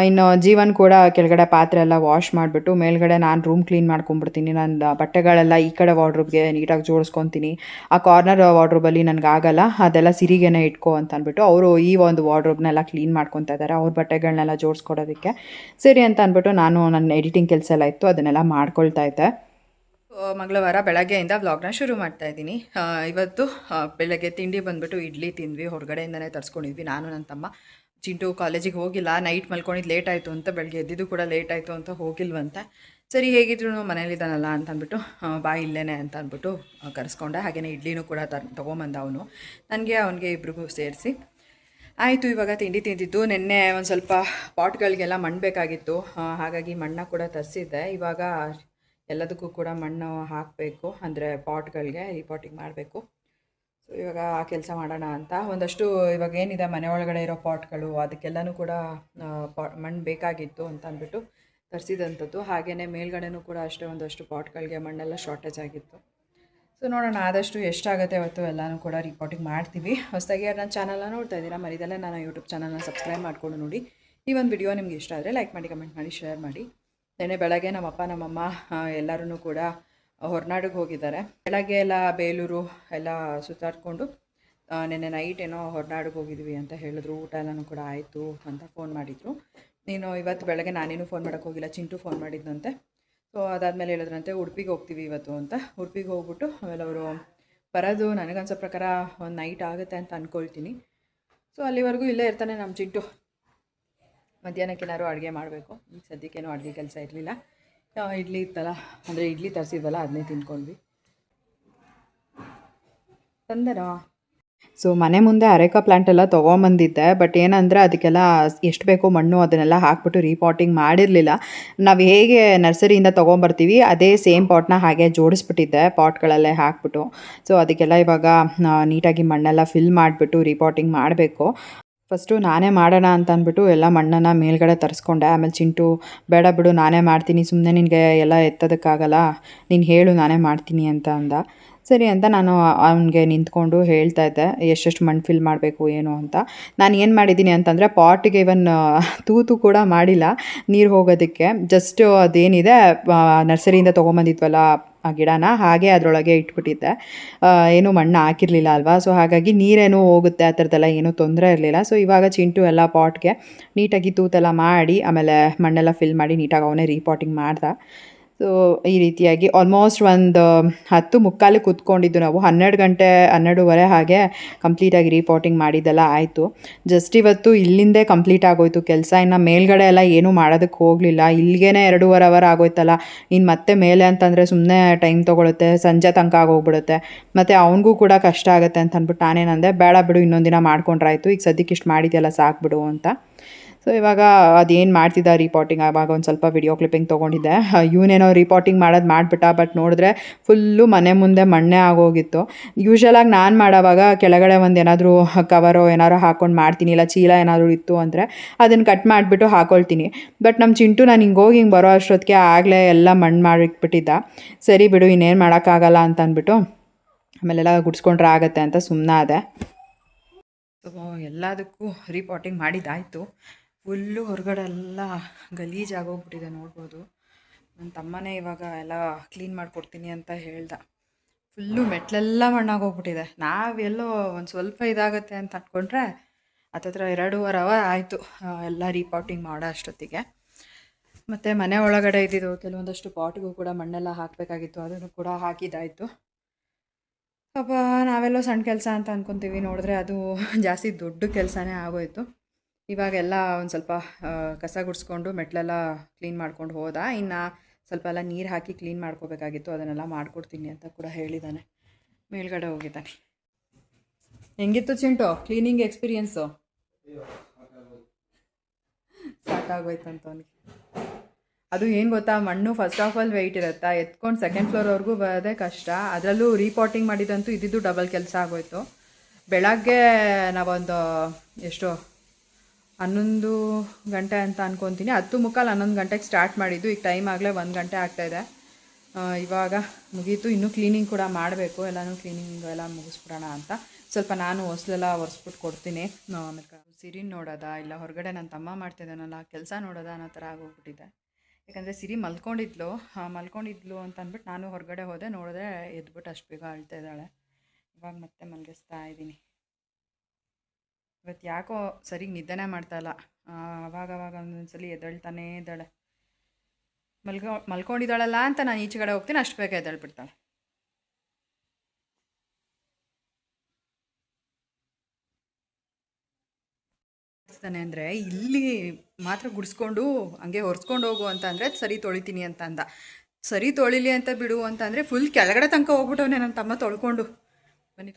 ಇನ್ನು ಜೀವನ್ ಕೂಡ ಕೆಳಗಡೆ ಪಾತ್ರೆ ಎಲ್ಲ ವಾಶ್ ಮಾಡಿಬಿಟ್ಟು ಮೇಲ್ಗಡೆ ನಾನು ರೂಮ್ ಕ್ಲೀನ್ ಮಾಡ್ಕೊಂಬಿಡ್ತೀನಿ. ನನ್ನ ಬಟ್ಟೆಗಳೆಲ್ಲ ಈ ಕಡೆ ವಾರ್ಡ್ರೋಬ್ಗೆ ನೀಟಾಗಿ ಜೋಡಿಸ್ಕೊತೀನಿ. ಆ ಕಾರ್ನರ್ ವಾರ್ಡ್ರೋಬಲ್ಲಿ ನನಗಾಗಲ್ಲ, ಅದೆಲ್ಲ ಸಿರಿಗೇನೆ ಇಟ್ಕೋ ಅಂತ ಅಂದ್ಬಿಟ್ಟು ಅವರು ಈ ಒಂದು ವಾರ್ಡ್ರೋಬ್ನೆಲ್ಲ ಕ್ಲೀನ್ ಮಾಡ್ಕೊತಾ ಇದ್ದಾರೆ ಅವ್ರ ಬಟ್ಟೆಗಳನ್ನೆಲ್ಲ ಜೋಡಿಸ್ಕೊಡೋದಕ್ಕೆ. ಸರಿ ಅಂತ ಅಂದ್ಬಿಟ್ಟು ನಾನು ನನ್ನ ಎಡಿಟಿಂಗ್ ಕೆಲಸ ಎಲ್ಲ ಇತ್ತು, ಅದನ್ನೆಲ್ಲ ಮಾಡ್ಕೊಳ್ತಾ ಇದ್ದೆ. ಮಂಗಳವಾರ ಬೆಳಗ್ಗೆಯಿಂದ ವ್ಲಾಗ್ನ ಶುರು ಮಾಡ್ತಾ ಇದ್ದೀನಿ. ಇವತ್ತು ಬೆಳಗ್ಗೆ ತಿಂಡಿ ಬಂದುಬಿಟ್ಟು ಇಡ್ಲಿ ತಿಂದ್ವಿ, ಹೊರಗಡೆಯಿಂದನೇ ತರಿಸ್ಕೊಂಡಿದ್ವಿ ನಾನು ನನ್ನ ತಮ್ಮ. ಚಿಂಟು ಕಾಲೇಜಿಗೆ ಹೋಗಿಲ್ಲ, ನೈಟ್ ಮಲ್ಕೊಂಡಿದ್ದು ಲೇಟ್ ಆಯಿತು ಅಂತ, ಬೆಳಗ್ಗೆ ಎದ್ದಿದ್ದು ಕೂಡ ಲೇಟ್ ಆಯಿತು ಅಂತ ಹೋಗಿಲ್ವಂತೆ. ಸರಿ ಹೇಗಿದ್ರು ಮನೇಲಿದ್ದಾನಲ್ಲ ಅಂತ ಅಂದ್ಬಿಟ್ಟು ಬಾ ಇಲ್ಲೇನೆ ಅಂತ ಅಂದ್ಬಿಟ್ಟು ಕರೆಸ್ಕೊಂಡೆ. ಹಾಗೆಯೇ ಇಡ್ಲಿನೂ ಕೂಡ ತೊಗೊಂಬಂದ ಅವನು, ನನಗೆ ಅವನಿಗೆ ಇಬ್ರಿಗೂ ಸೇರಿಸಿ ಆಯಿತು. ಇವಾಗ ತಿಂಡಿ ತಿಂದಿದ್ದು. ನಿನ್ನೆ ಒಂದು ಸ್ವಲ್ಪ ಪಾಟ್ಗಳಿಗೆಲ್ಲ ಮಣ್ಣು ಬೇಕಾಗಿತ್ತು, ಹಾಗಾಗಿ ಮಣ್ಣು ಕೂಡ ತರಿಸಿದ್ದೆ. ಇವಾಗ ಎಲ್ಲದಕ್ಕೂ ಕೂಡ ಮಣ್ಣು ಹಾಕಬೇಕು, ಅಂದರೆ ಪಾಟ್ಗಳಿಗೆ ರೀಪಾಟಿಂಗ್ ಮಾಡಬೇಕು. ಸೊ ಇವಾಗ ಆ ಕೆಲಸ ಮಾಡೋಣ ಅಂತ ಒಂದಷ್ಟು ಇವಾಗ ಏನಿದೆ ಮನೆ ಒಳಗಡೆ ಇರೋ ಪಾಟ್ಗಳು ಅದಕ್ಕೆಲ್ಲನೂ ಕೂಡ ಮಣ್ಣು ಬೇಕಾಗಿತ್ತು ಅಂತ ಅಂದ್ಬಿಟ್ಟು ತರಿಸಿದಂಥದ್ದು. ಹಾಗೆಯೇ ಮೇಲ್ಗಡೆನೂ ಕೂಡ ಅಷ್ಟೇ ಒಂದಷ್ಟು ಪಾಟ್ಗಳಿಗೆ ಮಣ್ಣೆಲ್ಲ ಶಾರ್ಟೇಜ್ ಆಗಿತ್ತು. ಸೊ ನೋಡೋಣ ಆದಷ್ಟು ಎಷ್ಟಾಗುತ್ತೆ ಇವತ್ತು ಎಲ್ಲನೂ ಕೂಡ ರಿಪೋರ್ಟಿಂಗ್ ಮಾಡ್ತೀವಿ. ಹೊಸದಾಗಿ ಯಾರು ನನ್ನ ಚಾನಲ್ನ ನೋಡ್ತಾ ಇದ್ದೀರಾ ಮರಿದಲ್ಲೇ ನಾನು ಯೂಟ್ಯೂಬ್ ಚಾನಲ್ನ ಸಬ್ಸ್ಕ್ರೈಬ್ ಮಾಡ್ಕೊಂಡು ನೋಡಿ. ಈ ಒಂದು ವಿಡಿಯೋ ನಿಮ್ಗೆ ಇಷ್ಟ ಆದರೆ ಲೈಕ್ ಮಾಡಿ, ಕಮೆಂಟ್ ಮಾಡಿ, ಶೇರ್ ಮಾಡಿ. ನೆನ್ನೆ ಬೆಳಗ್ಗೆ ನಮ್ಮಪ್ಪ ನಮ್ಮಮ್ಮ ಎಲ್ಲರೂ ಕೂಡ ಹೊರನಾಡಿಗೆ ಹೋಗಿದ್ದಾರೆ. ಬೆಳಗ್ಗೆ ಎಲ್ಲ ಬೇಲೂರು ಎಲ್ಲ ಸುತ್ತಾಡಿಕೊಂಡು ನೆನ್ನೆ ನೈಟ್ ಏನೋ ಹೊರನಾಡಿಗೆ ಹೋಗಿದ್ವಿ ಅಂತ ಹೇಳಿದ್ರು. ಊಟ ಎಲ್ಲನೂ ಕೂಡ ಆಯಿತು ಅಂತ ಫೋನ್ ಮಾಡಿದರು. ನೀನು ಇವತ್ತು ಬೆಳಗ್ಗೆ ನಾನೇನು ಫೋನ್ ಮಾಡೋಕ್ಕೆ ಹೋಗಿಲ್ಲ, ಚಿಂಟು ಫೋನ್ ಮಾಡಿದ್ದಂತೆ. ಸೊ ಅದಾದಮೇಲೆ ಹೇಳಿದ್ರಂತೆ ಉಡುಪಿಗೆ ಹೋಗ್ತೀವಿ ಇವತ್ತು ಅಂತ. ಉಡುಪಿಗೆ ಹೋಗ್ಬಿಟ್ಟು ಆಮೇಲೆ ಅವರು ಬರೋದು ನನಗನ್ಸೋ ಪ್ರಕಾರ ಒಂದು ನೈಟ್ ಆಗುತ್ತೆ ಅಂತ ಅಂದ್ಕೊಳ್ತೀನಿ. ಸೊ ಅಲ್ಲಿವರೆಗೂ ಇಲ್ಲೇ ಇರ್ತಾನೆ ನಮ್ಮ ಚಿಂಟು. ಮಧ್ಯಾಹ್ನಕ್ಕೇನಾದ್ರು ಅಡುಗೆ ಮಾಡಬೇಕು. ಈಗ ಸದ್ಯಕ್ಕೇನೋ ಅಡುಗೆ ಕೆಲಸ ಇರಲಿಲ್ಲ. ಇಡ್ಲಿ ಇತ್ತಲ್ಲ, ಅಂದರೆ ಇಡ್ಲಿ ತರಿಸಿದ್ವಲ್ಲ ಅದನ್ನೇ ತಿಂದ್ಕೊಂಡ್ವಿ. ತಂದನೋ. ಸೊ ಮನೆ ಮುಂದೆ ಅರೇಕಾ ಪ್ಲ್ಯಾಂಟ್ ಎಲ್ಲ ತೊಗೊಂಬಂದಿದ್ದೆ. ಬಟ್ ಏನಂದರೆ ಅದಕ್ಕೆಲ್ಲ ಎಷ್ಟು ಬೇಕೋ ಮಣ್ಣು ಅದನ್ನೆಲ್ಲ ಹಾಕ್ಬಿಟ್ಟು ರೀಪಾಟಿಂಗ್ ಮಾಡಿರಲಿಲ್ಲ. ನಾವು ಹೇಗೆ ನರ್ಸರಿಯಿಂದ ತೊಗೊಂಬರ್ತೀವಿ ಅದೇ ಸೇಮ್ ಪಾಟ್ನ ಹಾಗೆ ಜೋಡಿಸ್ಬಿಟ್ಟಿದ್ದೆ ಪಾಟ್ಗಳಲ್ಲೇ ಹಾಕ್ಬಿಟ್ಟು. ಸೊ ಅದಕ್ಕೆಲ್ಲ ಇವಾಗ ನೀಟಾಗಿ ಮಣ್ಣೆಲ್ಲ ಫಿಲ್ ಮಾಡಿಬಿಟ್ಟು ರೀಪಾಟಿಂಗ್ ಮಾಡಬೇಕು. ಫಸ್ಟು ನಾನೇ ಮಾಡೋಣ ಅಂತ ಅಂದ್ಬಿಟ್ಟು ಎಲ್ಲ ಮಣ್ಣನ್ನು ಮೇಲ್ಗಡೆ ತರಿಸ್ಕೊಂಡೆ. ಆಮೇಲೆ ಚಿಂಟು ಬೇಡ ಬಿಡು ನಾನೇ ಮಾಡ್ತೀನಿ, ಸುಮ್ಮನೆ ನಿನಗೆ ಎಲ್ಲ ಎತ್ತೋದಕ್ಕಾಗಲ್ಲ, ನೀನು ಹೇಳು ನಾನೇ ಮಾಡ್ತೀನಿ ಅಂತ ಅಂದ. ಸರಿ ಅಂತ ನಾನು ಅವನಿಗೆ ನಿಂತ್ಕೊಂಡು ಹೇಳ್ತಾ ಇದ್ದೆ ಎಷ್ಟೆಷ್ಟು ಮಣ್ಣು ಫಿಲ್ ಮಾಡಬೇಕು ಏನು ಅಂತ. ನಾನು ಏನು ಮಾಡಿದ್ದೀನಿ ಅಂತಂದರೆ ಪಾಟಿಗೆ ಇವನ್ ತೂತು ಕೂಡ ಮಾಡಿಲ್ಲ ನೀರು ಹೋಗೋದಕ್ಕೆ. ಜಸ್ಟ್ ಅದೇನಿದೆ ನರ್ಸರಿಯಿಂದ ತೊಗೊಂಬಂದಿದ್ವಲ್ಲ ಆ ಗಿಡನ ಹಾಗೆ ಅದರೊಳಗೆ ಇಟ್ಬಿಟ್ಟಿದ್ದೆ. ಏನೂ ಮಣ್ಣು ಹಾಕಿರಲಿಲ್ಲ ಅಲ್ವಾ. ಸೊ ಹಾಗಾಗಿ ನೀರೇನೂ ಹೋಗುತ್ತೆ ಆ ಥರದ್ದೆಲ್ಲ ಏನೂ ತೊಂದರೆ ಇರಲಿಲ್ಲ. ಸೊ ಇವಾಗ ಚಿಂಟು ಎಲ್ಲ ಪಾಟ್ಗೆ ನೀಟಾಗಿ ತೂತೆಲ್ಲ ಮಾಡಿ ಆಮೇಲೆ ಮಣ್ಣೆಲ್ಲ ಫಿಲ್ ಮಾಡಿ ನೀಟಾಗಿ ಅವನೇ ರೀಪಾಟಿಂಗ್ ಮಾಡ್ದ. ಸೊ ಈ ರೀತಿಯಾಗಿ ಆಲ್ಮೋಸ್ಟ್ ಒಂದು 10:45 ಕೂತ್ಕೊಂಡಿದ್ದು ನಾವು. 12 ಗಂಟೆ 12:30 ಹಾಗೆ ಕಂಪ್ಲೀಟಾಗಿ ರೀಪಾಟಿಂಗ್ ಮಾಡಿದ್ದೆಲ್ಲ ಆಯಿತು. ಜಸ್ಟ್ ಇವತ್ತು ಇಲ್ಲಿಂದೇ ಕಂಪ್ಲೀಟ್ ಆಗೋಯ್ತು ಕೆಲಸ. ಇನ್ನು ಮೇಲ್ಗಡೆ ಎಲ್ಲ ಏನೂ ಮಾಡೋದಕ್ಕೆ ಹೋಗಲಿಲ್ಲ. ಇಲ್ಲಿಗೇ 2.5 ಅವರ್ ಆಗೋಯ್ತಲ್ಲ, ಇನ್ನು ಮತ್ತೆ ಮೇಲೆ ಅಂತಂದರೆ ಸುಮ್ಮನೆ ಟೈಮ್ ತೊಗೊಳುತ್ತೆ, ಸಂಜೆ ತನಕ ಆಗೋಗ್ಬಿಡುತ್ತೆ, ಮತ್ತು ಅವನಿಗೂ ಕೂಡ ಕಷ್ಟ ಆಗುತ್ತೆ ಅಂತ ಅಂದ್ಬಿಟ್ಟು ನಾನೇನಂದೆ ಬೇಡ ಬಿಡು ಇನ್ನೊಂದಿನ ಮಾಡ್ಕೊಂಡ್ರಾಯ್ತು, ಈಗ ಸದ್ಯಕ್ಕೆ ಇಷ್ಟು ಮಾಡಿದೆಯಲ್ಲ ಸಾಕ್ಬಿಡು ಅಂತ. ಸೊ ಇವಾಗ ಅದೇನು ಮಾಡ್ತಿದ್ದ ರೀಪಾಟಿಂಗ್ ಆವಾಗ ಒಂದು ಸ್ವಲ್ಪ ವಿಡಿಯೋ ಕ್ಲಿಪ್ಪಿಂಗ್ ತೊಗೊಂಡಿದ್ದೆ. ಇವನೇನೋ ರೀಪಾಟಿಂಗ್ ಮಾಡೋದು ಮಾಡಿಬಿಟ್ಟ. ಬಟ್ ನೋಡಿದ್ರೆ ಫುಲ್ಲು ಮನೆ ಮುಂದೆ ಮಣ್ಣೆ ಆಗೋಗಿತ್ತು. ಯೂಶ್ವಲಾಗಿ ನಾನು ಮಾಡೋವಾಗ ಕೆಳಗಡೆ ಒಂದು ಏನಾದರೂ ಕವರೋ ಏನಾದ್ರು ಹಾಕ್ಕೊಂಡು ಮಾಡ್ತೀನಿ, ಇಲ್ಲ ಚೀಲ ಏನಾದರೂ ಇತ್ತು ಅಂದರೆ ಅದನ್ನು ಕಟ್ ಮಾಡಿಬಿಟ್ಟು ಹಾಕ್ಕೊಳ್ತೀನಿ. ಬಟ್ ನಮ್ಮ ಚಿಂಟು ನಾನು ಹಿಂಗೆ ಹೋಗಿ ಹಿಂಗೆ ಬರೋ ಅಷ್ಟೊತ್ತಿಗೆ ಆಗಲೇ ಎಲ್ಲ ಮಣ್ಣು ಮಾಡಿಟ್ಬಿಟ್ಟಿದ್ದ. ಸರಿ ಬಿಡು ಇನ್ನೇನು ಮಾಡೋಕ್ಕಾಗಲ್ಲ ಅಂತ ಅಂದ್ಬಿಟ್ಟು ಆಮೇಲೆಲ್ಲ ಗುಡ್ಸ್ಕೊಂಡ್ರೆ ಆಗುತ್ತೆ ಅಂತ ಸುಮ್ಮನಾದೆ. ಸೊ ಎಲ್ಲದಕ್ಕೂ ರೀಪಾಟಿಂಗ್ ಮಾಡಿದ್ದಾಯಿತು. ಫುಲ್ಲು ಹೊರಗಡೆ ಎಲ್ಲ ಗಲೀಜಾಗೋಗ್ಬಿಟ್ಟಿದೆ ನೋಡ್ಬೋದು. ನನ್ನ ತಮ್ಮನೇ ಇವಾಗ ಎಲ್ಲ ಕ್ಲೀನ್ ಮಾಡಿಕೊಡ್ತೀನಿ ಅಂತ ಹೇಳ್ದ. ಫುಲ್ಲು ಮೆಟ್ಲೆಲ್ಲ ಮಣ್ಣಾಗೋಗ್ಬಿಟ್ಟಿದೆ. ನಾವೆಲ್ಲೋ ಒಂದು ಸ್ವಲ್ಪ ಇದಾಗುತ್ತೆ ಅಂತ ಅಂದ್ಕೊಂಡ್ರೆ ಹತ್ತತ್ರ 2.5 ಅವರ್ ಆಯಿತು ಎಲ್ಲ ರೀಪಾಟಿಂಗ್ ಮಾಡೋ ಅಷ್ಟೊತ್ತಿಗೆ. ಮತ್ತು ಮನೆ ಒಳಗಡೆ ಇದ್ದಿದ್ದು ಕೆಲವೊಂದಷ್ಟು ಪಾಟ್ಗೂ ಕೂಡ ಮಣ್ಣೆಲ್ಲ ಹಾಕಬೇಕಾಗಿತ್ತು, ಅದನ್ನು ಕೂಡ ಹಾಕಿದ್ದಾಯಿತು. ಪಾಪ ನಾವೆಲ್ಲೋ ಸಣ್ಣ ಕೆಲಸ ಅಂತ ಅಂದ್ಕೊತೀವಿ, ನೋಡಿದ್ರೆ ಅದು ಜಾಸ್ತಿ ದೊಡ್ಡ ಕೆಲಸನೇ ಆಗೋಯಿತು. ಇವಾಗೆಲ್ಲ ಒಂದು ಸ್ವಲ್ಪ ಕಸ ಗುಡಿಸ್ಕೊಂಡು ಮೆಟ್ಲೆಲ್ಲ ಕ್ಲೀನ್ ಮಾಡ್ಕೊಂಡು ಹೋದ. ಇನ್ನು ಸ್ವಲ್ಪ ಎಲ್ಲ ನೀರು ಹಾಕಿ ಕ್ಲೀನ್ ಮಾಡ್ಕೋಬೇಕಾಗಿತ್ತು, ಅದನ್ನೆಲ್ಲ ಮಾಡಿಕೊಡ್ತೀನಿ ಅಂತ ಕೂಡ ಹೇಳಿದ್ದಾನೆ. ಮೇಲ್ಗಡೆ ಹೋಗಿದ್ದಾನೆ. ಹೆಂಗಿತ್ತು ಚಿಂಟು ಕ್ಲೀನಿಂಗ್ ಎಕ್ಸ್ಪೀರಿಯನ್ಸು? ಸಾಕಾಗೋಯ್ತಂತ ಅವನಿಗೆ. ಅದು ಏನು ಗೊತ್ತಾ, ಮಣ್ಣು ಫಸ್ಟ್ ಆಫ್ ಆಲ್ ವೆಯ್ಟ್ ಇರುತ್ತಾ, ಎತ್ಕೊಂಡು ಸೆಕೆಂಡ್ ಫ್ಲೋರ್ವರೆಗೂ ಬರೋದೇ ಕಷ್ಟ. ಅದರಲ್ಲೂ ರೀಪಾಟಿಂಗ್ ಮಾಡಿದಂತೂ ಇದ್ದಿದ್ದು ಡಬಲ್ ಕೆಲಸ ಆಗೋಯ್ತು. ಬೆಳಗ್ಗೆ ನಾವೊಂದು ಎಷ್ಟು 11 ಗಂಟೆ ಅಂತ ಅನ್ಕೊತೀನಿ, 10:45 11 ಗಂಟೆಗೆ ಸ್ಟಾರ್ಟ್ ಮಾಡಿದ್ದು. ಈಗ ಟೈಮ್ ಆಗಲೇ 1 ಗಂಟೆ ಆಗ್ತಾಯಿದೆ. ಇವಾಗ ಮುಗೀತು. ಇನ್ನೂ ಕ್ಲೀನಿಂಗ್ ಕೂಡ ಮಾಡಬೇಕು. ಎಲ್ಲನೂ ಕ್ಲೀನಿಂಗ್ ಎಲ್ಲ ಮುಗಿಸ್ಬಿಡೋಣ ಅಂತ ಸ್ವಲ್ಪ ನಾನು ಹೊಸ್ಲೆಲ್ಲ ಒರೆಸ್ಬಿಟ್ಟು ಕೊಡ್ತೀನಿ. ಆಮೇಲೆ ಸಿರಿನ ನೋಡೋದ ಇಲ್ಲ ಹೊರಗಡೆ ನನ್ನ ತಮ್ಮ ಮಾಡ್ತಿದ್ದಾನಲ್ಲ ಕೆಲಸ ನೋಡೋದ ಅನ್ನೋ ಥರ ಆಗೋಗ್ಬಿಟ್ಟಿದೆ. ಯಾಕಂದರೆ ಸಿರಿ ಮಲ್ಕೊಂಡಿದ್ಲು ಅಂತ ಅಂದ್ಬಿಟ್ಟು ನಾನು ಹೊರಗಡೆ ಹೋದೆ, ನೋಡಿದ್ರೆ ಎದ್ಬಿಟ್ಟು ಅಷ್ಟು ಬೇಗ ಅಳ್ತಾ ಇದ್ದಾಳೆ. ಇವಾಗ ಮತ್ತೆ ಮಲಗಿಸ್ತಾ ಇದ್ದೀನಿ. ಇವತ್ತು ಯಾಕೋ ಸರಿಗೆ ನಿದ್ದೆನೇ ಮಾಡ್ತಾಯಿಲ್ಲ. ಅವಾಗವಾಗ ಒಂದೊಂದ್ಸಲಿ ಎದ್ದೇಳ್ತಾನೇ ಇದ್ದಾಳೆ. ಮಲ್ಕೊಂಡಿದ್ದಾಳಲ್ಲ ಅಂತ ನಾನು ಈಚೆ ಕಡೆ ಹೋಗ್ತೀನಿ, ಅಷ್ಟು ಬೇಗ ಎದ್ದೇಳ್ಬಿಡ್ತಾಳೆ. ಅಂದರೆ ಇಲ್ಲಿ ಮಾತ್ರ ಗುಡಿಸ್ಕೊಂಡು ಹಂಗೆ ಒರೆಸ್ಕೊಂಡು ಹೋಗು ಅಂತ ಅಂದರೆ ಸರಿ ತೊಳಿತೀನಿ ಅಂತ ಅಂದ. ಸರಿ ತೊಳಿಲಿ ಅಂತ ಬಿಡು ಅಂತ ಅಂದರೆ ಫುಲ್ ಕೆಳಗಡೆ ತನಕ ಹೋಗ್ಬಿಟ್ಟವನೇ ನನ್ನ ತಮ್ಮ ತೊಳ್ಕೊಂಡು. ಬನ್ನಿ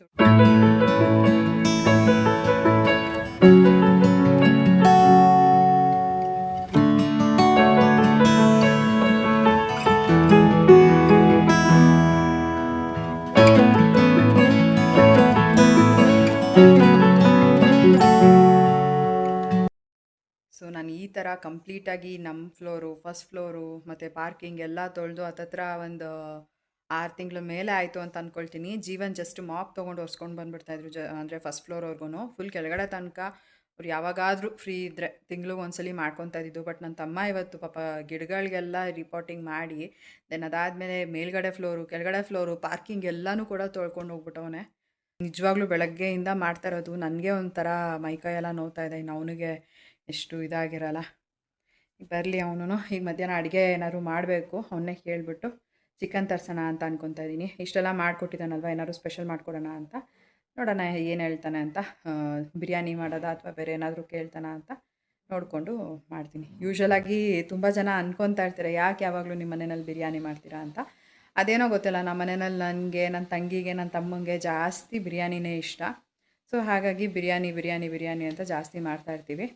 ಸೊ ನಾನು ಈ ಥರ ಕಂಪ್ಲೀಟಾಗಿ ನಮ್ಮ ಫ್ಲೋರು, ಫಸ್ಟ್ ಫ್ಲೋರು ಮತ್ತು ಪಾರ್ಕಿಂಗ್ ಎಲ್ಲ ತೊಳೆದು ಹತ್ತತ್ರ ಒಂದು 6 ತಿಂಗಳ ಮೇಲೆ ಆಯಿತು ಅಂತ ಅಂದ್ಕೊಳ್ತೀನಿ. ಜೀವನ್ ಜಸ್ಟ್ ಮಾಪ್ ತೊಗೊಂಡು ಒರೆಸ್ಕೊಂಡು ಬಂದುಬಿಡ್ತಾಯಿದ್ರು. ಅಂದರೆ ಫಸ್ಟ್ ಫ್ಲೋರ್ವರೆಗೂ ಫುಲ್ ಕೆಳಗಡೆ ತನಕ ಅವ್ರು ಯಾವಾಗಾದರೂ ಫ್ರೀ ಇದ್ದರೆ ತಿಂಗ್ಳಿಗೆ ಒಂದ್ಸಲಿ ಮಾಡ್ಕೊತಾ ಇದ್ದಿದ್ದು. ಬಟ್ ನನ್ನ ತಮ್ಮ ಇವತ್ತು ಪಾಪ ಗಿಡಗಳಿಗೆಲ್ಲ ರಿಪೋರ್ಟಿಂಗ್ ಮಾಡಿ ದೆನ್ ಅದಾದಮೇಲೆ ಮೇಲ್ಗಡೆ ಫ್ಲೋರು, ಕೆಳಗಡೆ ಫ್ಲೋರು, ಪಾರ್ಕಿಂಗ್ ಎಲ್ಲನೂ ಕೂಡ ತೊಳ್ಕೊಂಡು ಹೋಗ್ಬಿಟ್ಟವನೇ. ನಿಜವಾಗ್ಲೂ ಬೆಳಗ್ಗೆಯಿಂದ ಮಾಡ್ತಾ ಇರೋದು. ನನಗೆ ಒಂಥರ ಮೈಕೈ ಎಲ್ಲ ನೋವ್ತಾ ಇದೆ. ಇನ್ನು ಅವನಿಗೆ ಎಷ್ಟು ಇದಾಗಿರಲ್ಲ. ಬರಲಿ ಅವನು. ಈಗ ಮಧ್ಯಾಹ್ನ ಅಡುಗೆ ಏನಾದ್ರು ಮಾಡಬೇಕು. ಅವನ್ನೇ ಕೇಳಿಬಿಟ್ಟು ಚಿಕನ್ ತರ್ಸೋಣ ಅಂತ ಅನ್ಕೊತಾ ಇದ್ದೀನಿ. ಇಷ್ಟೆಲ್ಲ ಮಾಡಿಕೊಟ್ಟಿದ್ದಾನಲ್ವ, ಏನಾದ್ರು ಸ್ಪೆಷಲ್ ಮಾಡಿಕೊಡೋಣ ಅಂತ ನೋಡೋಣ ಏನು ಹೇಳ್ತಾನೆ ಅಂತ. ಬಿರಿಯಾನಿ ಮಾಡೋದಾ ಅಥವಾ ಬೇರೆ ಏನಾದರೂ ಕೇಳ್ತಾನ ಅಂತ ನೋಡಿಕೊಂಡು ಮಾಡ್ತೀನಿ. ಯೂಶ್ವಲಾಗಿ ತುಂಬ ಜನ ಅನ್ಕೊತಾ ಇರ್ತಾರೆ, ಯಾಕೆ ಯಾವಾಗಲೂ ನಿಮ್ಮ ಮನೆಯಲ್ಲಿ ಬಿರಿಯಾನಿ ಮಾಡ್ತೀರಾ ಅಂತ. ಅದೇನೋ ಗೊತ್ತಿಲ್ಲ, ನಮ್ಮ ಮನೆಯಲ್ಲಿ ನನಗೆ, ನನ್ನ ತಂಗಿಗೆ, ನನ್ನ ತಮ್ಮಂಗೆ ಜಾಸ್ತಿ ಬಿರಿಯಾನಿನೇ ಇಷ್ಟ. ಸೊ ಹಾಗಾಗಿ ಬಿರಿಯಾನಿ ಅಂತ ಜಾಸ್ತಿ ಮಾಡ್ತಾಯಿರ್ತೀವಿ.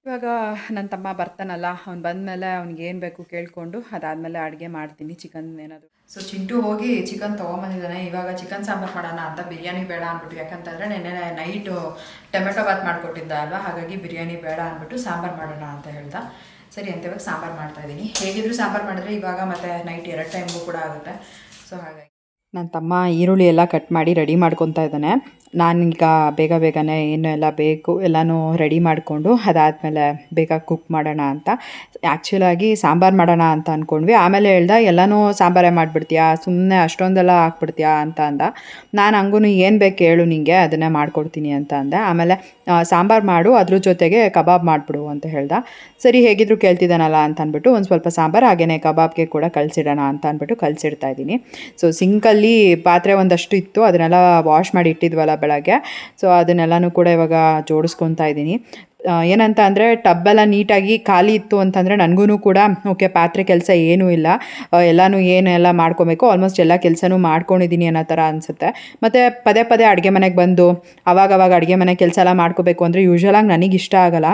ಇವಾಗ ನನ್ನ ತಮ್ಮ ಬರ್ತಾನಲ್ಲ, ಅವ್ನು ಬಂದಮೇಲೆ ಅವ್ನಿಗೆ ಏನು ಬೇಕು ಕೇಳಿಕೊಂಡು ಅದಾದಮೇಲೆ ಅಡುಗೆ ಮಾಡ್ತೀನಿ ಚಿಕನ್ ಏನಾದರೂ. ಸೊ ಚಿಂಟು ಹೋಗಿ ಚಿಕನ್ ತೊಗೊಂಬಂದಿದ್ದಾನೆ. ಇವಾಗ ಚಿಕನ್ ಸಾಂಬಾರು ಮಾಡೋಣ ಅಂತ, ಬಿರಿಯಾನಿ ಬೇಡ ಅಂದ್ಬಿಟ್ಟು. ಯಾಕಂತಂದರೆ ನೆನ್ನೆ ನೈಟು ಟೊಮೆಟೊ ಬಾತ್ ಮಾಡಿಕೊಟ್ಟಿದ್ದ ಅಲ್ವಾ, ಹಾಗಾಗಿ ಬಿರಿಯಾನಿ ಬೇಡ ಅಂದ್ಬಿಟ್ಟು ಸಾಂಬಾರು ಮಾಡೋಣ ಅಂತ ಹೇಳ್ದ. ಸರಿ ಅಂತ ಇವಾಗ ಸಾಂಬಾರು ಮಾಡ್ತಾಯಿದ್ದೀನಿ. ಹೇಗಿದ್ರು ಸಾಂಬಾರು ಮಾಡಿದ್ರೆ ಇವಾಗ ಮತ್ತು ನೈಟ್ 2 ಟೈಮ್ಗೂ ಕೂಡ ಆಗುತ್ತೆ. ಸೊ ಹಾಗಾಗಿ ನನ್ನ ತಮ್ಮ ಈರುಳ್ಳಿ ಎಲ್ಲ ಕಟ್ ಮಾಡಿ ರೆಡಿ ಮಾಡ್ಕೊತಾ ಇದ್ದಾನೆ. ನಾನೀಗ ಬೇಗನೆ ಏನು ಎಲ್ಲ ಬೇಕು ಎಲ್ಲನೂ ರೆಡಿ ಮಾಡಿಕೊಂಡು ಅದಾದಮೇಲೆ ಬೇಗ ಕುಕ್ ಮಾಡೋಣ ಅಂತ. ಆ್ಯಕ್ಚುಲಾಗಿ ಸಾಂಬಾರು ಮಾಡೋಣ ಅಂತ ಅಂದ್ಕೊಂಡ್ವಿ. ಆಮೇಲೆ ಹೇಳ್ದ, ಎಲ್ಲನೂ ಸಾಂಬಾರೇ ಮಾಡಿಬಿಡ್ತೀಯಾ, ಸುಮ್ಮನೆ ಅಷ್ಟೊಂದೆಲ್ಲ ಹಾಕ್ಬಿಡ್ತೀಯಾ ಅಂತ ಅಂದ. ನಾನು ಹಂಗೂ ಏನು ಬೇಕು ಹೇಳು ನಿಂಗೆ, ಅದನ್ನೇ ಮಾಡಿಕೊಡ್ತೀನಿ ಅಂತ ಅಂದೆ. ಆಮೇಲೆ ಸಾಂಬಾರು ಮಾಡು, ಅದ್ರ ಜೊತೆಗೆ ಕಬಾಬ್ ಮಾಡಿಬಿಡು ಅಂತ ಹೇಳ್ದ. ಸರಿ ಹೇಗಿದ್ರು ಕೇಳ್ತಿದ್ದಾನಲ್ಲ ಅಂತ ಅಂದ್ಬಿಟ್ಟು ಒಂದು ಸ್ವಲ್ಪ ಸಾಂಬಾರು ಹಾಗೆಯೇ ಕಬಾಬ್ಗೆ ಕೂಡ ಕಳಿಸಿಡೋಣ ಅಂತ ಅಂದ್ಬಿಟ್ಟು ಕಳಿಸಿಡ್ತಾ ಇದ್ದೀನಿ. ಸೊ ಸಿಂಕಲ್ಲಿ ಪಾತ್ರೆ ಒಂದಷ್ಟು ಇತ್ತು, ಅದನ್ನೆಲ್ಲ ವಾಶ್ ಮಾಡಿ ಇಟ್ಟಿದ್ವಲ್ಲ ಬೆಳಗ್ಗೆ. ಸೊ ಅದನ್ನೆಲ್ಲನೂ ಕೂಡ ಇವಾಗ ಜೋಡಿಸ್ಕೊತಾ ಇದ್ದೀನಿ. ಏನಂತ ಅಂದರೆ ಟಬ್ಬೆಲ್ಲ ನೀಟಾಗಿ ಖಾಲಿ ಇತ್ತು ಅಂತಂದರೆ ನನಗೂ ಕೂಡ ಓಕೆ, ಪಾತ್ರೆ ಕೆಲಸ ಏನೂ ಇಲ್ಲ, ಎಲ್ಲನೂ ಏನೆಲ್ಲ ಮಾಡ್ಕೊಬೇಕು, ಆಲ್ಮೋಸ್ಟ್ ಎಲ್ಲ ಕೆಲಸನೂ ಮಾಡ್ಕೊಂಡಿದ್ದೀನಿ ಅನ್ನೋ ಥರ ಅನಿಸುತ್ತೆ. ಮತ್ತು ಪದೇ ಅಡುಗೆ ಮನೆಗೆ ಬಂದು ಅವಾಗವಾಗ ಅಡುಗೆ ಮನೆ ಕೆಲಸ ಎಲ್ಲ ಮಾಡ್ಕೋಬೇಕು ಅಂದರೆ ಯೂಶ್ವಲಾಗಿ ನನಗಿಷ್ಟ ಆಗೋಲ್ಲ.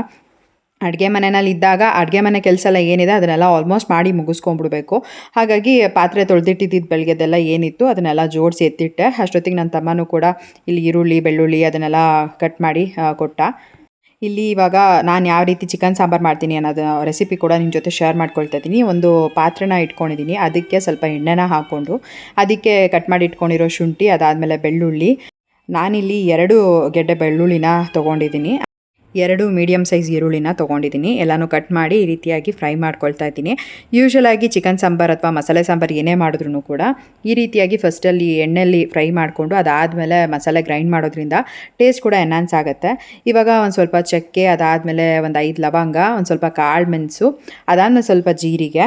ಅಡುಗೆ ಮನೆಯಲ್ಲಿ ಇದ್ದಾಗ ಅಡುಗೆ ಮನೆ ಕೆಲಸ ಎಲ್ಲ ಏನಿದೆ ಅದನ್ನೆಲ್ಲ ಆಲ್ಮೋಸ್ಟ್ ಮಾಡಿ ಮುಗಿಸ್ಕೊಂಡ್ಬಿಡ್ಬೇಕು. ಹಾಗಾಗಿ ಪಾತ್ರೆ ತೊಳೆದಿಟ್ಟಿದ್ದು ಬೆಳಗ್ಗೆದೆಲ್ಲ ಏನಿತ್ತು ಅದನ್ನೆಲ್ಲ ಜೋಡಿಸಿ ಎತ್ತಿಟ್ಟೆ. ಅಷ್ಟೊತ್ತಿಗೆ ನನ್ನ ತಮ್ಮನೂ ಕೂಡ ಇಲ್ಲಿ ಈರುಳ್ಳಿ, ಬೆಳ್ಳುಳ್ಳಿ ಅದನ್ನೆಲ್ಲ ಕಟ್ ಮಾಡಿ ಕೊಟ್ಟ. ಇಲ್ಲಿ ಇವಾಗ ನಾನು ಯಾವ ರೀತಿ ಚಿಕನ್ ಸಾಂಬಾರು ಮಾಡ್ತೀನಿ ಅನ್ನೋದು ರೆಸಿಪಿ ಕೂಡ ನಿಮ್ಮ ಜೊತೆ ಶೇರ್ ಮಾಡ್ಕೊಳ್ತಾ ಇದ್ದೀನಿ. ಒಂದು ಪಾತ್ರೆನ ಇಟ್ಕೊಂಡಿದ್ದೀನಿ, ಅದಕ್ಕೆ ಸ್ವಲ್ಪ ಎಣ್ಣೆನ ಹಾಕ್ಕೊಂಡು ಅದಕ್ಕೆ ಕಟ್ ಮಾಡಿ ಇಟ್ಕೊಂಡಿರೋ ಶುಂಠಿ, ಅದಾದಮೇಲೆ ಬೆಳ್ಳುಳ್ಳಿ. ನಾನಿಲ್ಲಿ 2 ಗೆಡ್ಡೆ ಬೆಳ್ಳುಳ್ಳಿನ ತೊಗೊಂಡಿದ್ದೀನಿ, 2 ಮೀಡಿಯಮ್ ಸೈಜ್ ಈರುಳ್ಳಿನ ತೊಗೊಂಡಿದ್ದೀನಿ. ಎಲ್ಲನೂ ಕಟ್ ಮಾಡಿ ಈ ರೀತಿಯಾಗಿ ಫ್ರೈ ಮಾಡ್ಕೊಳ್ತಾ ಇದ್ದೀನಿ. ಯೂಶ್ವಲಾಗಿ ಚಿಕನ್ ಸಾಂಬಾರು ಅಥವಾ ಮಸಾಲೆ ಸಾಂಬಾರು ಏನೇ ಮಾಡಿದ್ರೂ ಕೂಡ ಈ ರೀತಿಯಾಗಿ ಫಸ್ಟಲ್ಲಿ ಎಣ್ಣೆಯಲ್ಲಿ ಫ್ರೈ ಮಾಡಿಕೊಂಡು ಅದಾದಮೇಲೆ ಮಸಾಲೆ ಗ್ರೈಂಡ್ ಮಾಡೋದ್ರಿಂದ ಟೇಸ್ಟ್ ಕೂಡ ಎನ್ಹಾನ್ಸ್ ಆಗುತ್ತೆ. ಇವಾಗ ಒಂದು ಸ್ವಲ್ಪ ಚಕ್ಕೆ, ಅದಾದಮೇಲೆ ಒಂದು 5 ಲವಂಗ, ಒಂದು ಸ್ವಲ್ಪ ಕಾಳು ಮೆಣಸು, ಅದಾದಮೇಲೆ ಸ್ವಲ್ಪ ಜೀರಿಗೆ,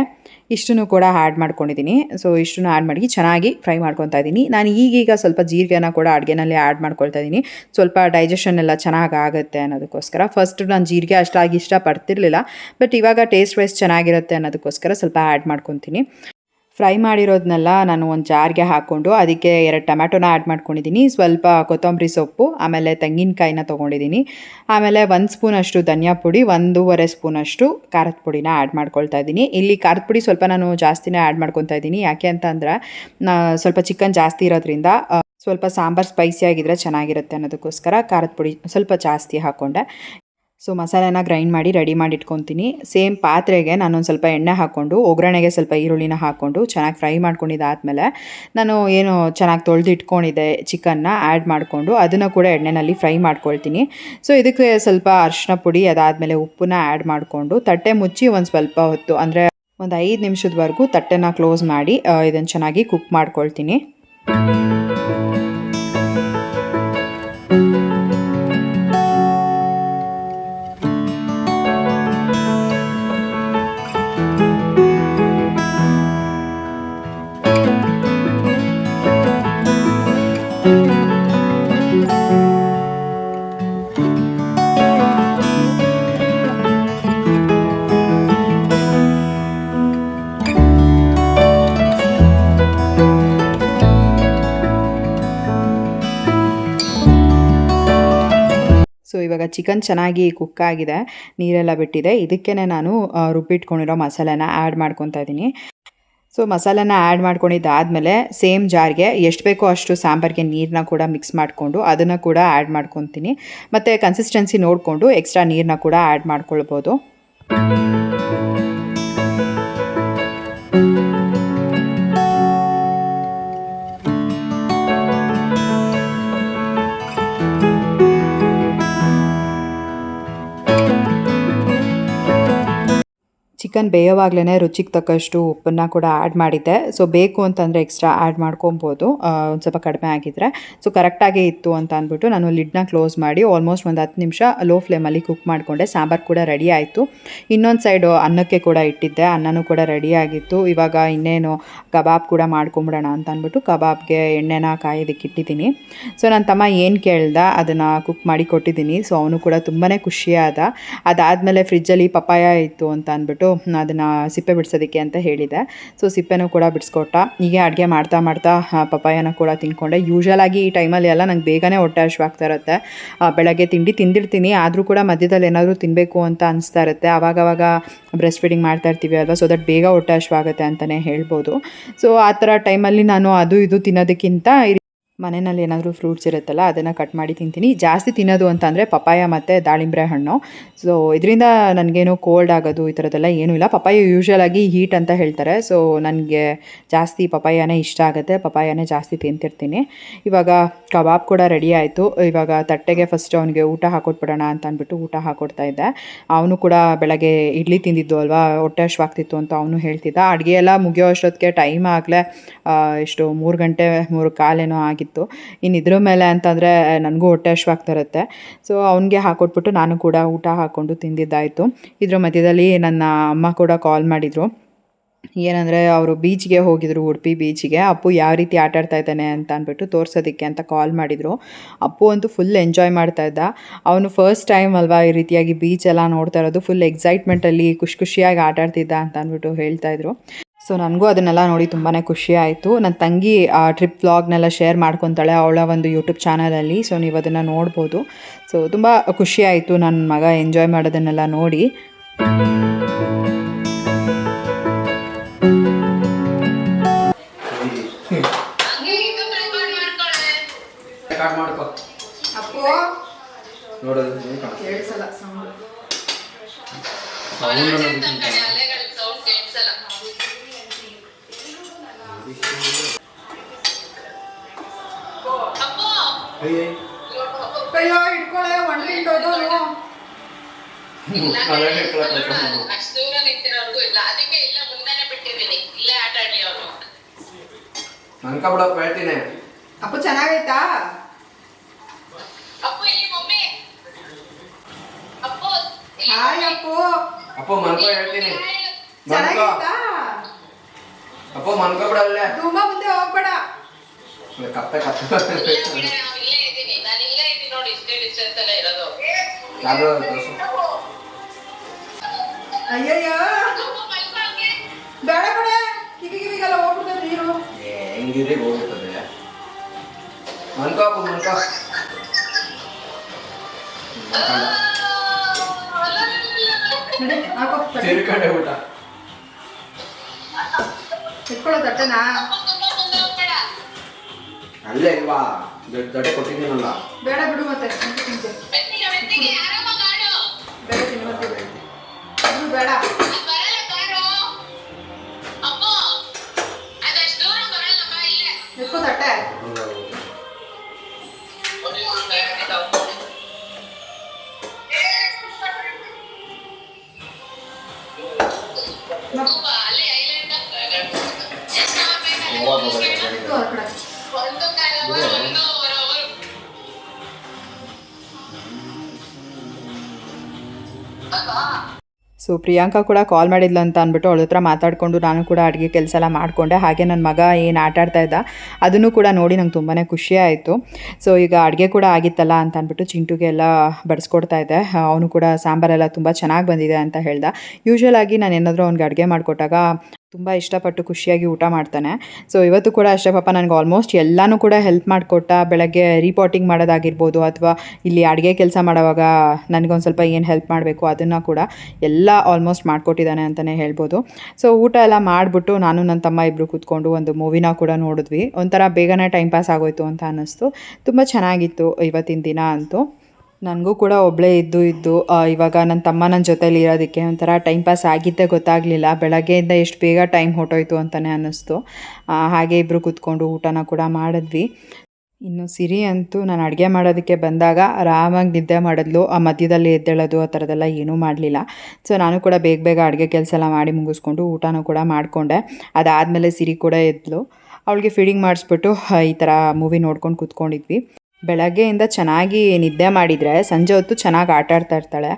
ಇಷ್ಟನ್ನು ಕೂಡ ಆ್ಯಡ್ ಮಾಡ್ಕೊಂಡಿದ್ದೀನಿ. ಸೊ ಇಷ್ಟನ್ನು ಆ್ಯಡ್ ಮಾಡಿ ಚೆನ್ನಾಗಿ ಫ್ರೈ ಮಾಡ್ಕೊತಾ ಇದ್ದೀನಿ. ನಾನು ಈಗೀಗ ಸ್ವಲ್ಪ ಜೀರಿಗೆನ ಕೂಡ ಅಡುಗೆನಲ್ಲಿ ಆ್ಯಡ್ ಮಾಡ್ಕೊಳ್ತಾ ಇದ್ದೀನಿ, ಸ್ವಲ್ಪ ಡೈಜೆಷನ್ ಎಲ್ಲ ಚೆನ್ನಾಗಿ ಆಗುತ್ತೆ ಅನ್ನೋದಕ್ಕೋಸ್ಕರ. ಫಸ್ಟ್ ನಾನು ಜೀರಿಗೆ ಅಷ್ಟಾಗಿ ಇಷ್ಟಪಡ್ತಿರ್ಲಿಲ್ಲ, ಬಟ್ ಇವಾಗ ಟೇಸ್ಟ್ ವೈಸ್ ಚೆನ್ನಾಗಿರುತ್ತೆ ಅನ್ನೋದಕ್ಕೋಸ್ಕರ ಸ್ವಲ್ಪ ಆ್ಯಡ್ ಮಾಡ್ಕೊತೀನಿ. ಫ್ರೈ ಮಾಡಿರೋದನ್ನೆಲ್ಲ ನಾನು ಒಂದು ಜಾರ್ಗೆ ಹಾಕ್ಕೊಂಡು ಅದಕ್ಕೆ 2 ಟೊಮ್ಯಾಟೊನ ಆ್ಯಡ್ ಮಾಡ್ಕೊಂಡಿದ್ದೀನಿ, ಸ್ವಲ್ಪ ಕೊತ್ತಂಬರಿ ಸೊಪ್ಪು, ಆಮೇಲೆ ತೆಂಗಿನಕಾಯಿನ ತೊಗೊಂಡಿದ್ದೀನಿ, ಆಮೇಲೆ 1 ಸ್ಪೂನಷ್ಟು ಧನಿಯಾ ಪುಡಿ, 1.5 ಸ್ಪೂನಷ್ಟು ಖಾರದ ಪುಡಿನ ಆ್ಯಡ್ ಮಾಡ್ಕೊಳ್ತಾ ಇದ್ದೀನಿ. ಇಲ್ಲಿ ಖಾರದ ಪುಡಿ ಸ್ವಲ್ಪ ನಾನು ಜಾಸ್ತಿನೇ ಆ್ಯಡ್ ಮಾಡ್ಕೊತಾ ಇದ್ದೀನಿ. ಯಾಕೆ ಅಂತ ಅಂದರೆ ಸ್ವಲ್ಪ ಚಿಕನ್ ಜಾಸ್ತಿ ಇರೋದ್ರಿಂದ ಸ್ವಲ್ಪ ಸಾಂಬಾರು ಸ್ಪೈಸಿಯಾಗಿದ್ದರೆ ಚೆನ್ನಾಗಿರುತ್ತೆ ಅನ್ನೋದಕ್ಕೋಸ್ಕರ ಖಾರದ ಪುಡಿ ಸ್ವಲ್ಪ ಜಾಸ್ತಿ ಹಾಕ್ಕೊಂಡೆ. ಸೊ ಮಸಾಲೆನ ಗ್ರೈಂಡ್ ಮಾಡಿ ರೆಡಿ ಮಾಡಿ ಇಟ್ಕೊತೀನಿ. ಸೇಮ್ ಪಾತ್ರೆಗೆ ನಾನೊಂದು ಸ್ವಲ್ಪ ಎಣ್ಣೆ ಹಾಕ್ಕೊಂಡು ಒಗ್ಗರಣೆಗೆ ಸ್ವಲ್ಪ ಈರುಳ್ಳಿನ ಹಾಕ್ಕೊಂಡು ಚೆನ್ನಾಗಿ ಫ್ರೈ ಮಾಡ್ಕೊಂಡಿದ್ದಾದಮೇಲೆ ನಾನು ಏನು ಚೆನ್ನಾಗಿ ತೊಳೆದು ಇಟ್ಕೊಂಡಿದ್ದೆ ಚಿಕನ್ನ ಆ್ಯಡ್ ಮಾಡಿಕೊಂಡು ಅದನ್ನು ಕೂಡ ಎಣ್ಣೆಯಲ್ಲಿ ಫ್ರೈ ಮಾಡ್ಕೊಳ್ತೀನಿ. ಸೊ ಇದಕ್ಕೆ ಸ್ವಲ್ಪ ಅರಿಶಿನ ಪುಡಿ ಅದಾದಮೇಲೆ ಉಪ್ಪನ್ನ ಆ್ಯಡ್ ಮಾಡಿಕೊಂಡು ತಟ್ಟೆ ಮುಚ್ಚಿ ಒಂದು ಸ್ವಲ್ಪ ಹೊತ್ತು ಅಂದರೆ ಒಂದು 5 ನಿಮಿಷದವರೆಗೂ ತಟ್ಟೆನ ಕ್ಲೋಸ್ ಮಾಡಿ ಇದನ್ನು ಚೆನ್ನಾಗಿ ಕುಕ್ ಮಾಡ್ಕೊಳ್ತೀನಿ. ಸೊ ಇವಾಗ ಚಿಕನ್ ಚೆನ್ನಾಗಿ ಕುಕ್ ಆಗಿದೆ, ನೀರೆಲ್ಲ ಬಿಟ್ಟಿದೆ. ಇದಕ್ಕೇ ನಾನು ರುಬ್ಬಿಟ್ಕೊಂಡಿರೋ ಮಸಾಲೆನ ಆ್ಯಡ್ ಮಾಡ್ಕೊತಾ ಇದ್ದೀನಿ. ಸೊ ಮಸಾಲೆನ ಆ್ಯಡ್ ಮಾಡ್ಕೊಂಡಿದ್ದಾದಮೇಲೆ ಸೇಮ್ ಜಾರ್ಗೆ ಎಷ್ಟು ಬೇಕೋ ಅಷ್ಟು ಸಾಂಬಾರಿಗೆ ನೀರನ್ನ ಕೂಡ ಮಿಕ್ಸ್ ಮಾಡಿಕೊಂಡು ಅದನ್ನು ಕೂಡ ಆ್ಯಡ್ ಮಾಡ್ಕೊತೀನಿ. ಮತ್ತು ಕನ್ಸಿಸ್ಟೆನ್ಸಿ ನೋಡಿಕೊಂಡು ಎಕ್ಸ್ಟ್ರಾ ನೀರನ್ನ ಕೂಡ ಆ್ಯಡ್ ಮಾಡ್ಕೊಳ್ಬೋದು. ಚಿಕನ್ ಬೇಯೋವಾಗಲೇ ರುಚಿಗೆ ತಕ್ಕಷ್ಟು ಉಪ್ಪನ್ನು ಕೂಡ ಆ್ಯಡ್ ಮಾಡಿದ್ದೆ. ಸೊ ಬೇಕು ಅಂತಂದರೆ ಎಕ್ಸ್ಟ್ರಾ ಆ್ಯಡ್ ಮಾಡ್ಕೊಬೋದು ಒಂದು ಸ್ವಲ್ಪ ಕಡಿಮೆ ಆಗಿದ್ದರೆ. ಸೊ ಕರೆಕ್ಟಾಗೇ ಇತ್ತು ಅಂತ ಅಂದ್ಬಿಟ್ಟು ನಾನು ಲಿಡ್ನ ಕ್ಲೋಸ್ ಮಾಡಿ ಆಲ್ಮೋಸ್ಟ್ ಒಂದು 10 ನಿಮಿಷ ಲೋ ಫ್ಲೇಮಲ್ಲಿ ಕುಕ್ ಮಾಡಿಕೊಂಡೆ. ಸಾಂಬಾರು ಕೂಡ ರೆಡಿ ಆಯಿತು. ಇನ್ನೊಂದು ಸೈಡು ಅನ್ನಕ್ಕೆ ಕೂಡ ಇಟ್ಟಿದ್ದೆ, ಅನ್ನನೂ ಕೂಡ ರೆಡಿ ಆಗಿತ್ತು. ಇವಾಗ ಇನ್ನೇನು ಕಬಾಬ್ ಕೂಡ ಮಾಡ್ಕೊಂಬಿಡೋಣ ಅಂತ ಅಂದ್ಬಿಟ್ಟು ಕಬಾಬ್ಗೆ ಎಣ್ಣೆನ ಕಾಯೋದಕ್ಕೆ ಇಟ್ಟಿದ್ದೀನಿ. ಸೊ ನನ್ನ ತಮ್ಮ ಏನು ಕೇಳ್ದ ಅದನ್ನು ಕುಕ್ ಮಾಡಿ ಕೊಟ್ಟಿದ್ದೀನಿ. ಸೊ ಅವನು ಕೂಡ ತುಂಬಾ ಖುಷಿಯಾದ. ಅದಾದಮೇಲೆ ಫ್ರಿಜ್ಜಲ್ಲಿ ಪಪ್ಪಾಯ ಇತ್ತು ಅಂತ ಅಂದ್ಬಿಟ್ಟು ಅದನ್ನು ಸಿಪ್ಪೆ ಬಿಡಿಸೋದಕ್ಕೆ ಅಂತ ಹೇಳಿದೆ. ಸೊ ಸಿಪ್ಪೆನೂ ಕೂಡ ಬಿಡಿಸ್ಕೊಟ್ಟ. ಹೀಗೆ ಅಡುಗೆ ಮಾಡ್ತಾ ಮಾಡ್ತಾ ಪಪ್ಪಾಯನ ಕೂಡ ತಿನ್ಕೊಂಡೆ. ಯೂಶ್ವಲಾಗಿ ಈ ಟೈಮಲ್ಲಿ ಎಲ್ಲ ನಂಗೆ ಬೇಗನೆ ಹೊಟ್ಟೆ ಹಶ್ವಾಗ್ತಾ ಇರುತ್ತೆ. ಬೆಳಗ್ಗೆ ತಿಂಡಿ ತಿಂದಿರ್ತೀನಿ, ಆದರೂ ಕೂಡ ಮಧ್ಯದಲ್ಲಿ ಏನಾದರೂ ತಿನ್ನಬೇಕು ಅಂತ ಅನಿಸ್ತಾ ಇರುತ್ತೆ. ಆವಾಗವಾಗ ಬ್ರೆಸ್ಟ್ ಫೀಡಿಂಗ್ ಮಾಡ್ತಾ ಇರ್ತೀವಿ ಅಲ್ವಾ, ಸೊ ದಟ್ ಬೇಗ ಹೊಟ್ಟೆ ಹಶ್ವಾಗುತ್ತೆ ಅಂತಲೇ ಹೇಳ್ಬೋದು. ಸೊ ಆ ಥರ ಟೈಮಲ್ಲಿ ನಾನು ಅದು ಇದು ತಿನ್ನೋದಕ್ಕಿಂತ ಮನೆಯಲ್ಲಿ ಏನಾದರೂ ಫ್ರೂಟ್ಸ್ ಇರುತ್ತಲ್ಲ ಅದನ್ನು ಕಟ್ ಮಾಡಿ ತಿಂತೀನಿ. ಜಾಸ್ತಿ ತಿನ್ನೋದು ಅಂತಂದರೆ ಪಪ್ಪಾಯ ಮತ್ತು ದಾಳಿಂಬೆ ಹಣ್ಣು. ಸೊ ಇದರಿಂದ ನನಗೇನು ಕೋಲ್ಡ್ ಆಗೋದು ಈ ಥರದ್ದೆಲ್ಲ ಏನೂ ಇಲ್ಲ. ಪಪ್ಪಾಯ ಯೂಶ್ವಲಾಗಿ ಹೀಟ್ ಅಂತ ಹೇಳ್ತಾರೆ. ಸೊ ನನಗೆ ಜಾಸ್ತಿ ಪಪ್ಪಾಯನೇ ಇಷ್ಟ ಆಗುತ್ತೆ, ಪಪ್ಪಾಯನೇ ಜಾಸ್ತಿ ತಿಂತಿರ್ತೀನಿ. ಇವಾಗ ಕಬಾಬ್ ಕೂಡ ರೆಡಿ ಆಯಿತು. ಇವಾಗ ತಟ್ಟೆಗೆ ಫಸ್ಟ್ ಅವನಿಗೆ ಊಟ ಹಾಕೊಟ್ಬಿಡೋಣ ಅಂತ ಅಂದ್ಬಿಟ್ಟು ಊಟ ಹಾಕೊಡ್ತಾ ಇದ್ದೆ. ಅವನು ಕೂಡ ಬೆಳಗ್ಗೆ ಇಡ್ಲಿ ತಿಂದಿದ್ದು ಅಲ್ವಾ, ಹೊಟ್ಟೆ ಹಶ್ವಾಗ್ತಿತ್ತು ಅಂತ ಅವನು ಹೇಳ್ತಿದ್ದ. ಅಡುಗೆ ಎಲ್ಲ ಮುಗಿಯೋ ಅಷ್ಟೊತ್ತಿಗೆ ಟೈಮ್ ಆಗಲೇ ಎಷ್ಟು 3 ಗಂಟೆ 3:15 ಆಗಿತ್ತು. ಇನ್ನು ಇದ್ರ ಮೇಲೆ ಅಂತಂದರೆ ನನಗೂ ಹೊಟ್ಟೆ ಹಶ್ವಾಗ್ತಾ ಇರುತ್ತೆ. ಸೊ ಅವನಿಗೆ ಹಾಕೊಟ್ಬಿಟ್ಟು ನಾನು ಕೂಡ ಊಟ ಹಾಕ್ಕೊಂಡು ತಿಂದಿದ್ದಾಯಿತು. ಇದ್ರ ಮಧ್ಯದಲ್ಲಿ ನನ್ನ ಅಮ್ಮ ಕೂಡ ಕಾಲ್ ಮಾಡಿದರು. ಏನಂದರೆ ಅವರು ಬೀಚ್ಗೆ ಹೋಗಿದ್ರು, ಉಡುಪಿ ಬೀಚಿಗೆ. ಅಪ್ಪು ಯಾವ ರೀತಿ ಆಟಾಡ್ತಾ ಇದ್ದಾನೆ ಅಂತ ಅಂದ್ಬಿಟ್ಟು ತೋರಿಸೋದಕ್ಕೆ ಅಂತ ಕಾಲ್ ಮಾಡಿದರು. ಅಪ್ಪು ಅಂತೂ ಫುಲ್ ಎಂಜಾಯ್ ಮಾಡ್ತಾ ಇದ್ದ. ಅವನು ಫಸ್ಟ್ ಟೈಮ್ ಅಲ್ವಾ ಈ ರೀತಿಯಾಗಿ ಬೀಚ್ ಎಲ್ಲ ನೋಡ್ತಾ ಇರೋದು. ಫುಲ್ ಎಕ್ಸೈಟ್ಮೆಂಟಲ್ಲಿ ಖುಷಿಯಾಗಿ ಆಟಾಡ್ತಿದ್ದ ಅಂತ ಅಂದ್ಬಿಟ್ಟು ಹೇಳ್ತಾಯಿದ್ರು. ಸೊ ನನಗೂ ಅದನ್ನೆಲ್ಲ ನೋಡಿ ತುಂಬಾ ಖುಷಿ ಆಯಿತು. ನನ್ನ ತಂಗಿ ಆ ಟ್ರಿಪ್ ವ್ಲಾಗ್ನೆಲ್ಲ ಶೇರ್ ಮಾಡ್ಕೊತಾಳೆ ಅವಳ ಒಂದು ಯೂಟ್ಯೂಬ್ ಚಾನಲಲ್ಲಿ. ಸೊ ನೀವು ಅದನ್ನು ನೋಡ್ಬೋದು. ಸೊ ತುಂಬ ಖುಷಿ ಆಯಿತು ನನ್ನ ಮಗ ಎಂಜಾಯ್ ಮಾಡೋದನ್ನೆಲ್ಲ ನೋಡಿ. ಅಯ್ಯೋ ಇಟ್ಕೊಳ್ಳೆ ಒಂಟಿಂಟೋದು ಅಷ್ಟು ದೂರ ನಿಂತಿರೋರ್ಗು ಇಲ್ಲ, ಅದಕ್ಕೆ ಇಲ್ಲ ಮುಂದೆನೆ ಬಿಟ್ಟಿದ್ದೀನಿ, ಇಲ್ಲೇ ಆಟ ಆಡಿ ಅವರು. ನನ್ಕ ಬಿಡಪ್ಪ ಹೇಳ್ತೀನಿ. ಅಪ್ಪು ಚೆನ್ನಾಗೈತಾ? ಅಪ್ಪು ಇಲ್ಲಿ ಮಮ್ಮಿ. ಅಪ್ಪು ಹಾಯ್ ಅಪ್ಪು. ಅಪ್ಪ ಮನ್ಕೋ ಹೇಳ್ತೀನಿ. ಚೆನ್ನಾಗೈತಾ? ಅಪ್ಪ ಮನ್ಕೋ ಬಿಡಲ್ಲೇ. ತುಂಬಾ ಮುಂದೆ ಹೋಗ್ಬೇಡ. ಕಪ್ಪೆ ಇಲ್ಲೇ ಇದ್ದೀನಿ, ನಾನು ಇಲ್ಲೇ ಇದ್ದೀನಿ ನೋಡಿ, ಇಷ್ಟೇ ಡಿಸ್ಟೆನ್ಸ್ ಎಲ್ಲ ಇರೋದು. ಯಾವ್ದು ಅಯ್ಯಯ್ಯೋ ಬೇಡ ಕಡೆ, ಕಿವಿಗೆಲ್ಲ ಹೋಗ್ಬಿಡ್ತದೆ ನೀರು. ಹೆಂಗಿರಿ ಹೋಗ್ಬಿಡ್ತದೆ. ಮನ್ಕೋ ಅಪ್ಪ ಮನ್ಕೋ. ತಿರ್ಕೊಂಡೆ ಊಟ ಇಟ್ಕೊಳ್ಳೋ ತಟ್ಟೆನಾ? ಅಲ್ಲೇ ಇಲ್ವಾ ದೊಡ್ಡ ಕೊಟ್ಟಿದ್ದೀನಲ್ಲ. ಬೇಡ ಬಿಡು ಮತ್ತೆ ತಿಂತೆ. ಮೆತ್ತಿಗೆ ಆರಾಮಾಗಿ ಆಡು. ಬೇಡ ತಿನ್ನು ಮತ್ತೆ ಬೇಡ. ಅದು ಬೇಡ. ಬರಲ್ಲ ಬಾರೋ. ಅಮ್ಮ ಅದಷ್ಟು ದೂರ ಬರಲ್ಲಮ್ಮ ಇಲ್ಲೇ. ಎತ್ಕೋ ತಟ್ಟೆ. ಅಲ್ಲಿ ಐಲ್ಯಾಂಡ್ ಎಷ್ಟು ಎತ್ಕೋ ಆ ಕಡೆ. ಒಂದು ಕಾಲ ಒಂದು ಸೊ ಪ್ರಿಯಾಂಕಾ ಕೂಡ ಕಾಲ್ ಮಾಡಿದ್ಲು ಅಂತ ಅಂದ್ಬಿಟ್ಟು ಅವಳ ಹತ್ರ ಮಾತಾಡಿಕೊಂಡು ನಾನು ಕೂಡ ಅಡುಗೆ ಕೆಲಸ ಎಲ್ಲ ಮಾಡಿಕೊಂಡೆ. ಹಾಗೆ ನನ್ನ ಮಗ ಏನು ಆಟ ಆಡ್ತಾ ಇದ್ದ ಅದನ್ನು ಕೂಡ ನೋಡಿ ನಂಗೆ ತುಂಬಾ ಖುಷಿ ಆಯಿತು. ಸೊ ಈಗ ಅಡುಗೆ ಕೂಡ ಆಗಿತ್ತಲ್ಲ ಅಂತ ಅಂದ್ಬಿಟ್ಟು ಚಿಂಟುಗೆ ಎಲ್ಲ ಬಡಿಸ್ಕೊಡ್ತಾ ಇದ್ದೆ. ಅವನು ಕೂಡ ಸಾಂಬಾರೆಲ್ಲ ತುಂಬ ಚೆನ್ನಾಗಿ ಬಂದಿದೆ ಅಂತ ಹೇಳ್ದ. ಯೂಶ್ವಲ್ ಆಗಿ ನಾನು ಏನಾದರೂ ಅವ್ನಿಗೆ ಅಡುಗೆ ಮಾಡಿಕೊಟ್ಟಾಗ ತುಂಬ ಇಷ್ಟಪಟ್ಟು ಖುಷಿಯಾಗಿ ಊಟ ಮಾಡ್ತಾನೆ. ಸೊ ಇವತ್ತು ಕೂಡ ಅಷ್ಟೇ ಪಾಪ ನನಗೆ ಆಲ್ಮೋಸ್ಟ್ ಎಲ್ಲನೂ ಕೂಡ ಹೆಲ್ಪ್ ಮಾಡಿಕೊಟ್ಟ. ಬೆಳಗ್ಗೆ ರೀಪಾಟಿಂಗ್ ಮಾಡೋದಾಗಿರ್ಬೋದು ಅಥವಾ ಇಲ್ಲಿ ಅಡುಗೆ ಕೆಲಸ ಮಾಡೋವಾಗ ನನಗೊಂದು ಸ್ವಲ್ಪ ಏನು ಹೆಲ್ಪ್ ಮಾಡಬೇಕು ಅದನ್ನು ಕೂಡ ಎಲ್ಲ ಆಲ್ಮೋಸ್ಟ್ ಮಾಡಿಕೊಟ್ಟಿದ್ದಾನೆ ಅಂತಲೇ ಹೇಳ್ಬೋದು. ಸೊ ಊಟ ಎಲ್ಲ ಮಾಡಿಬಿಟ್ಟು ನಾನು ನನ್ನ ತಮ್ಮ ಇಬ್ಬರು ಕೂತ್ಕೊಂಡು ಒಂದು ಮೂವಿನ ಕೂಡ ನೋಡಿದ್ವಿ. ಒಂಥರ ಬೇಗನೆ ಟೈಮ್ ಪಾಸ್ ಆಗೋಯ್ತು ಅಂತ ಅನ್ನಿಸ್ತು. ತುಂಬ ಚೆನ್ನಾಗಿತ್ತು ಇವತ್ತಿನ ದಿನ ಅಂತೂ. ನನಗೂ ಕೂಡ ಒಬ್ಬಳೇ ಇದ್ದು ಇವಾಗ ನನ್ನ ತಮ್ಮ ನನ್ನ ಜೊತೇಲಿ ಇರೋದಕ್ಕೆ ಒಂಥರ ಟೈಮ್ ಪಾಸ್ ಆಗಿದ್ದೇ ಗೊತ್ತಾಗಲಿಲ್ಲ. ಬೆಳಗ್ಗೆಯಿಂದ ಎಷ್ಟು ಬೇಗ ಟೈಮ್ ಹೊಟ್ಟೋಯ್ತು ಅಂತಲೇ ಅನ್ನಿಸ್ತು. ಹಾಗೆ ಇಬ್ಬರು ಕೂತ್ಕೊಂಡು ಊಟನ ಕೂಡ ಮಾಡಿದ್ವಿ. ಇನ್ನು ಸಿರಿ ಅಂತೂ ನಾನು ಅಡುಗೆ ಮಾಡೋದಕ್ಕೆ ಬಂದಾಗ ಆರಾಮಾಗಿ ನಿದ್ದೆ ಮಾಡಿದ್ಲು. ಆ ಮಧ್ಯದಲ್ಲಿ ಎದ್ದೇಳೋದು ಆ ಥರದ್ದೆಲ್ಲ ಏನೂ ಮಾಡಲಿಲ್ಲ. ಸೊ ನಾನು ಕೂಡ ಬೇಗ ಅಡುಗೆ ಕೆಲಸ ಎಲ್ಲ ಮಾಡಿ ಮುಗಿಸ್ಕೊಂಡು ಊಟನೂ ಕೂಡ ಮಾಡಿಕೊಂಡೆ. ಅದಾದಮೇಲೆ ಸಿರಿ ಕೂಡ ಎದ್ಲು. ಅವಳಿಗೆ ಫೀಡಿಂಗ್ ಮಾಡಿಸ್ಬಿಟ್ಟು ಈ ಥರ ಮೂವಿ ನೋಡ್ಕೊಂಡು ಕೂತ್ಕೊಂಡಿದ್ವಿ. ಬೆಳಗ್ಗೆಯಿಂದ ಚೆನ್ನಾಗಿ ನಿದ್ದೆ ಮಾಡಿದರೆ ಸಂಜೆ ಹೊತ್ತು ಚೆನ್ನಾಗಿ ಆಟ ಆಡ್ತಾ ಇರ್ತಾಳೆ.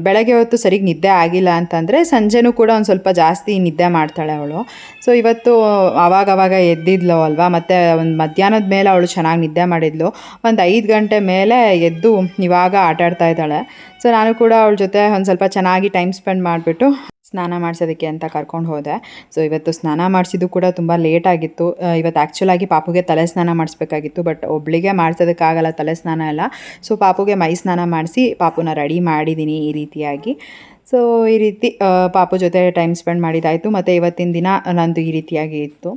ಬೆಳಗ್ಗೆ ಹೊತ್ತು ಸರಿಗೆ ನಿದ್ದೆ ಆಗಿಲ್ಲ ಅಂತಂದರೆ ಸಂಜೆನೂ ಕೂಡ ಒಂದು ಸ್ವಲ್ಪ ಜಾಸ್ತಿ ನಿದ್ದೆ ಮಾಡ್ತಾಳೆ ಅವಳು. ಸೊ ಇವತ್ತು ಆವಾಗವಾಗ ಎದ್ದಿದ್ಲು ಅಲ್ವಾ, ಮತ್ತು ಒಂದು ಮಧ್ಯಾಹ್ನದ ಮೇಲೆ ಅವಳು ಚೆನ್ನಾಗಿ ನಿದ್ದೆ ಮಾಡಿದ್ಲು. ಒಂದು 5 ಗಂಟೆ ಮೇಲೆ ಎದ್ದು ಇವಾಗ ಆಟ ಆಡ್ತಾ ಇದ್ದಾಳೆ. ಸೊ ನಾನು ಕೂಡ ಅವಳ ಜೊತೆ ಒಂದು ಸ್ವಲ್ಪ ಚೆನ್ನಾಗಿ ಟೈಮ್ ಸ್ಪೆಂಡ್ ಮಾಡಿಬಿಟ್ಟು ಸ್ನಾನ ಮಾಡಿಸೋದಕ್ಕೆ ಅಂತ ಕರ್ಕೊಂಡು ಹೋದೆ. ಸೊ ಇವತ್ತು ಸ್ನಾನ ಮಾಡಿಸಿದ್ದು ಕೂಡ ತುಂಬ ಲೇಟಾಗಿತ್ತು. ಇವತ್ತು ಆ್ಯಕ್ಚುಲಾಗಿ ಪಾಪುಗೆ ತಲೆ ಸ್ನಾನ ಮಾಡಿಸ್ಬೇಕಾಗಿತ್ತು, ಬಟ್ ಒಬ್ಬಳಿಗೆ ಮಾಡಿಸೋದಕ್ಕಾಗಲ್ಲ ತಲೆ ಸ್ನಾನ ಎಲ್ಲ. ಸೊ ಪಾಪುಗೆ ಮೈ ಸ್ನಾನ ಮಾಡಿಸಿ ಪಾಪುನ ರೆಡಿ ಮಾಡಿದ್ದೀನಿ ಈ ರೀತಿಯಾಗಿ. ಸೊ ಈ ರೀತಿ ಪಾಪು ಜೊತೆ ಟೈಮ್ ಸ್ಪೆಂಡ್ ಮಾಡಿದ್ದಾಯಿತು. ಮತ್ತು ಇವತ್ತಿನ ದಿನ ನಂದು ಈ ರೀತಿಯಾಗಿ ಇತ್ತು.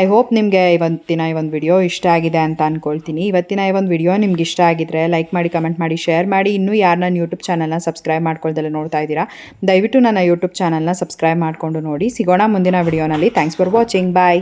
ಐ ಹೋಪ್ ನಿಮಗೆ ಇವತ್ತಿನ ಈ ಒಂದು ವಿಡಿಯೋ ಇಷ್ಟ ಆಗಿದೆ ಅಂತ ಅಂದ್ಕೊಳ್ತೀನಿ. ಇವತ್ತಿನ ಈ ಒಂದು ವಿಡಿಯೋ ನಿಮ್ಗೆ ಇಷ್ಟ ಆಗಿದ್ದರೆ ಲೈಕ್ ಮಾಡಿ, ಕಮೆಂಟ್ ಮಾಡಿ, ಶೇರ್ ಮಾಡಿ. ಇನ್ನೂ ಯಾರು ನನ್ನ ಯೂಟ್ಯೂಬ್ ಚಾನಲ್ನ ಸಬ್ಸ್ಕ್ರೈಬ್ ಮಾಡ್ಕೊಳ್ದಲ್ಲೇ ನೋಡ್ತಾ ಇದ್ದೀರಾ, ದಯವಿಟ್ಟು ನನ್ನ ಯೂಟ್ಯೂಬ್ ಚಾನಲ್ನ ಸಬ್ಸ್ಕ್ರೈಬ್ ಮಾಡಿಕೊಂಡು ನೋಡಿ. ಸಿಗೋಣ ಮುಂದಿನ ವಿಡಿಯೋನಲ್ಲಿ. Thanks for watching. ಬಾಯ್.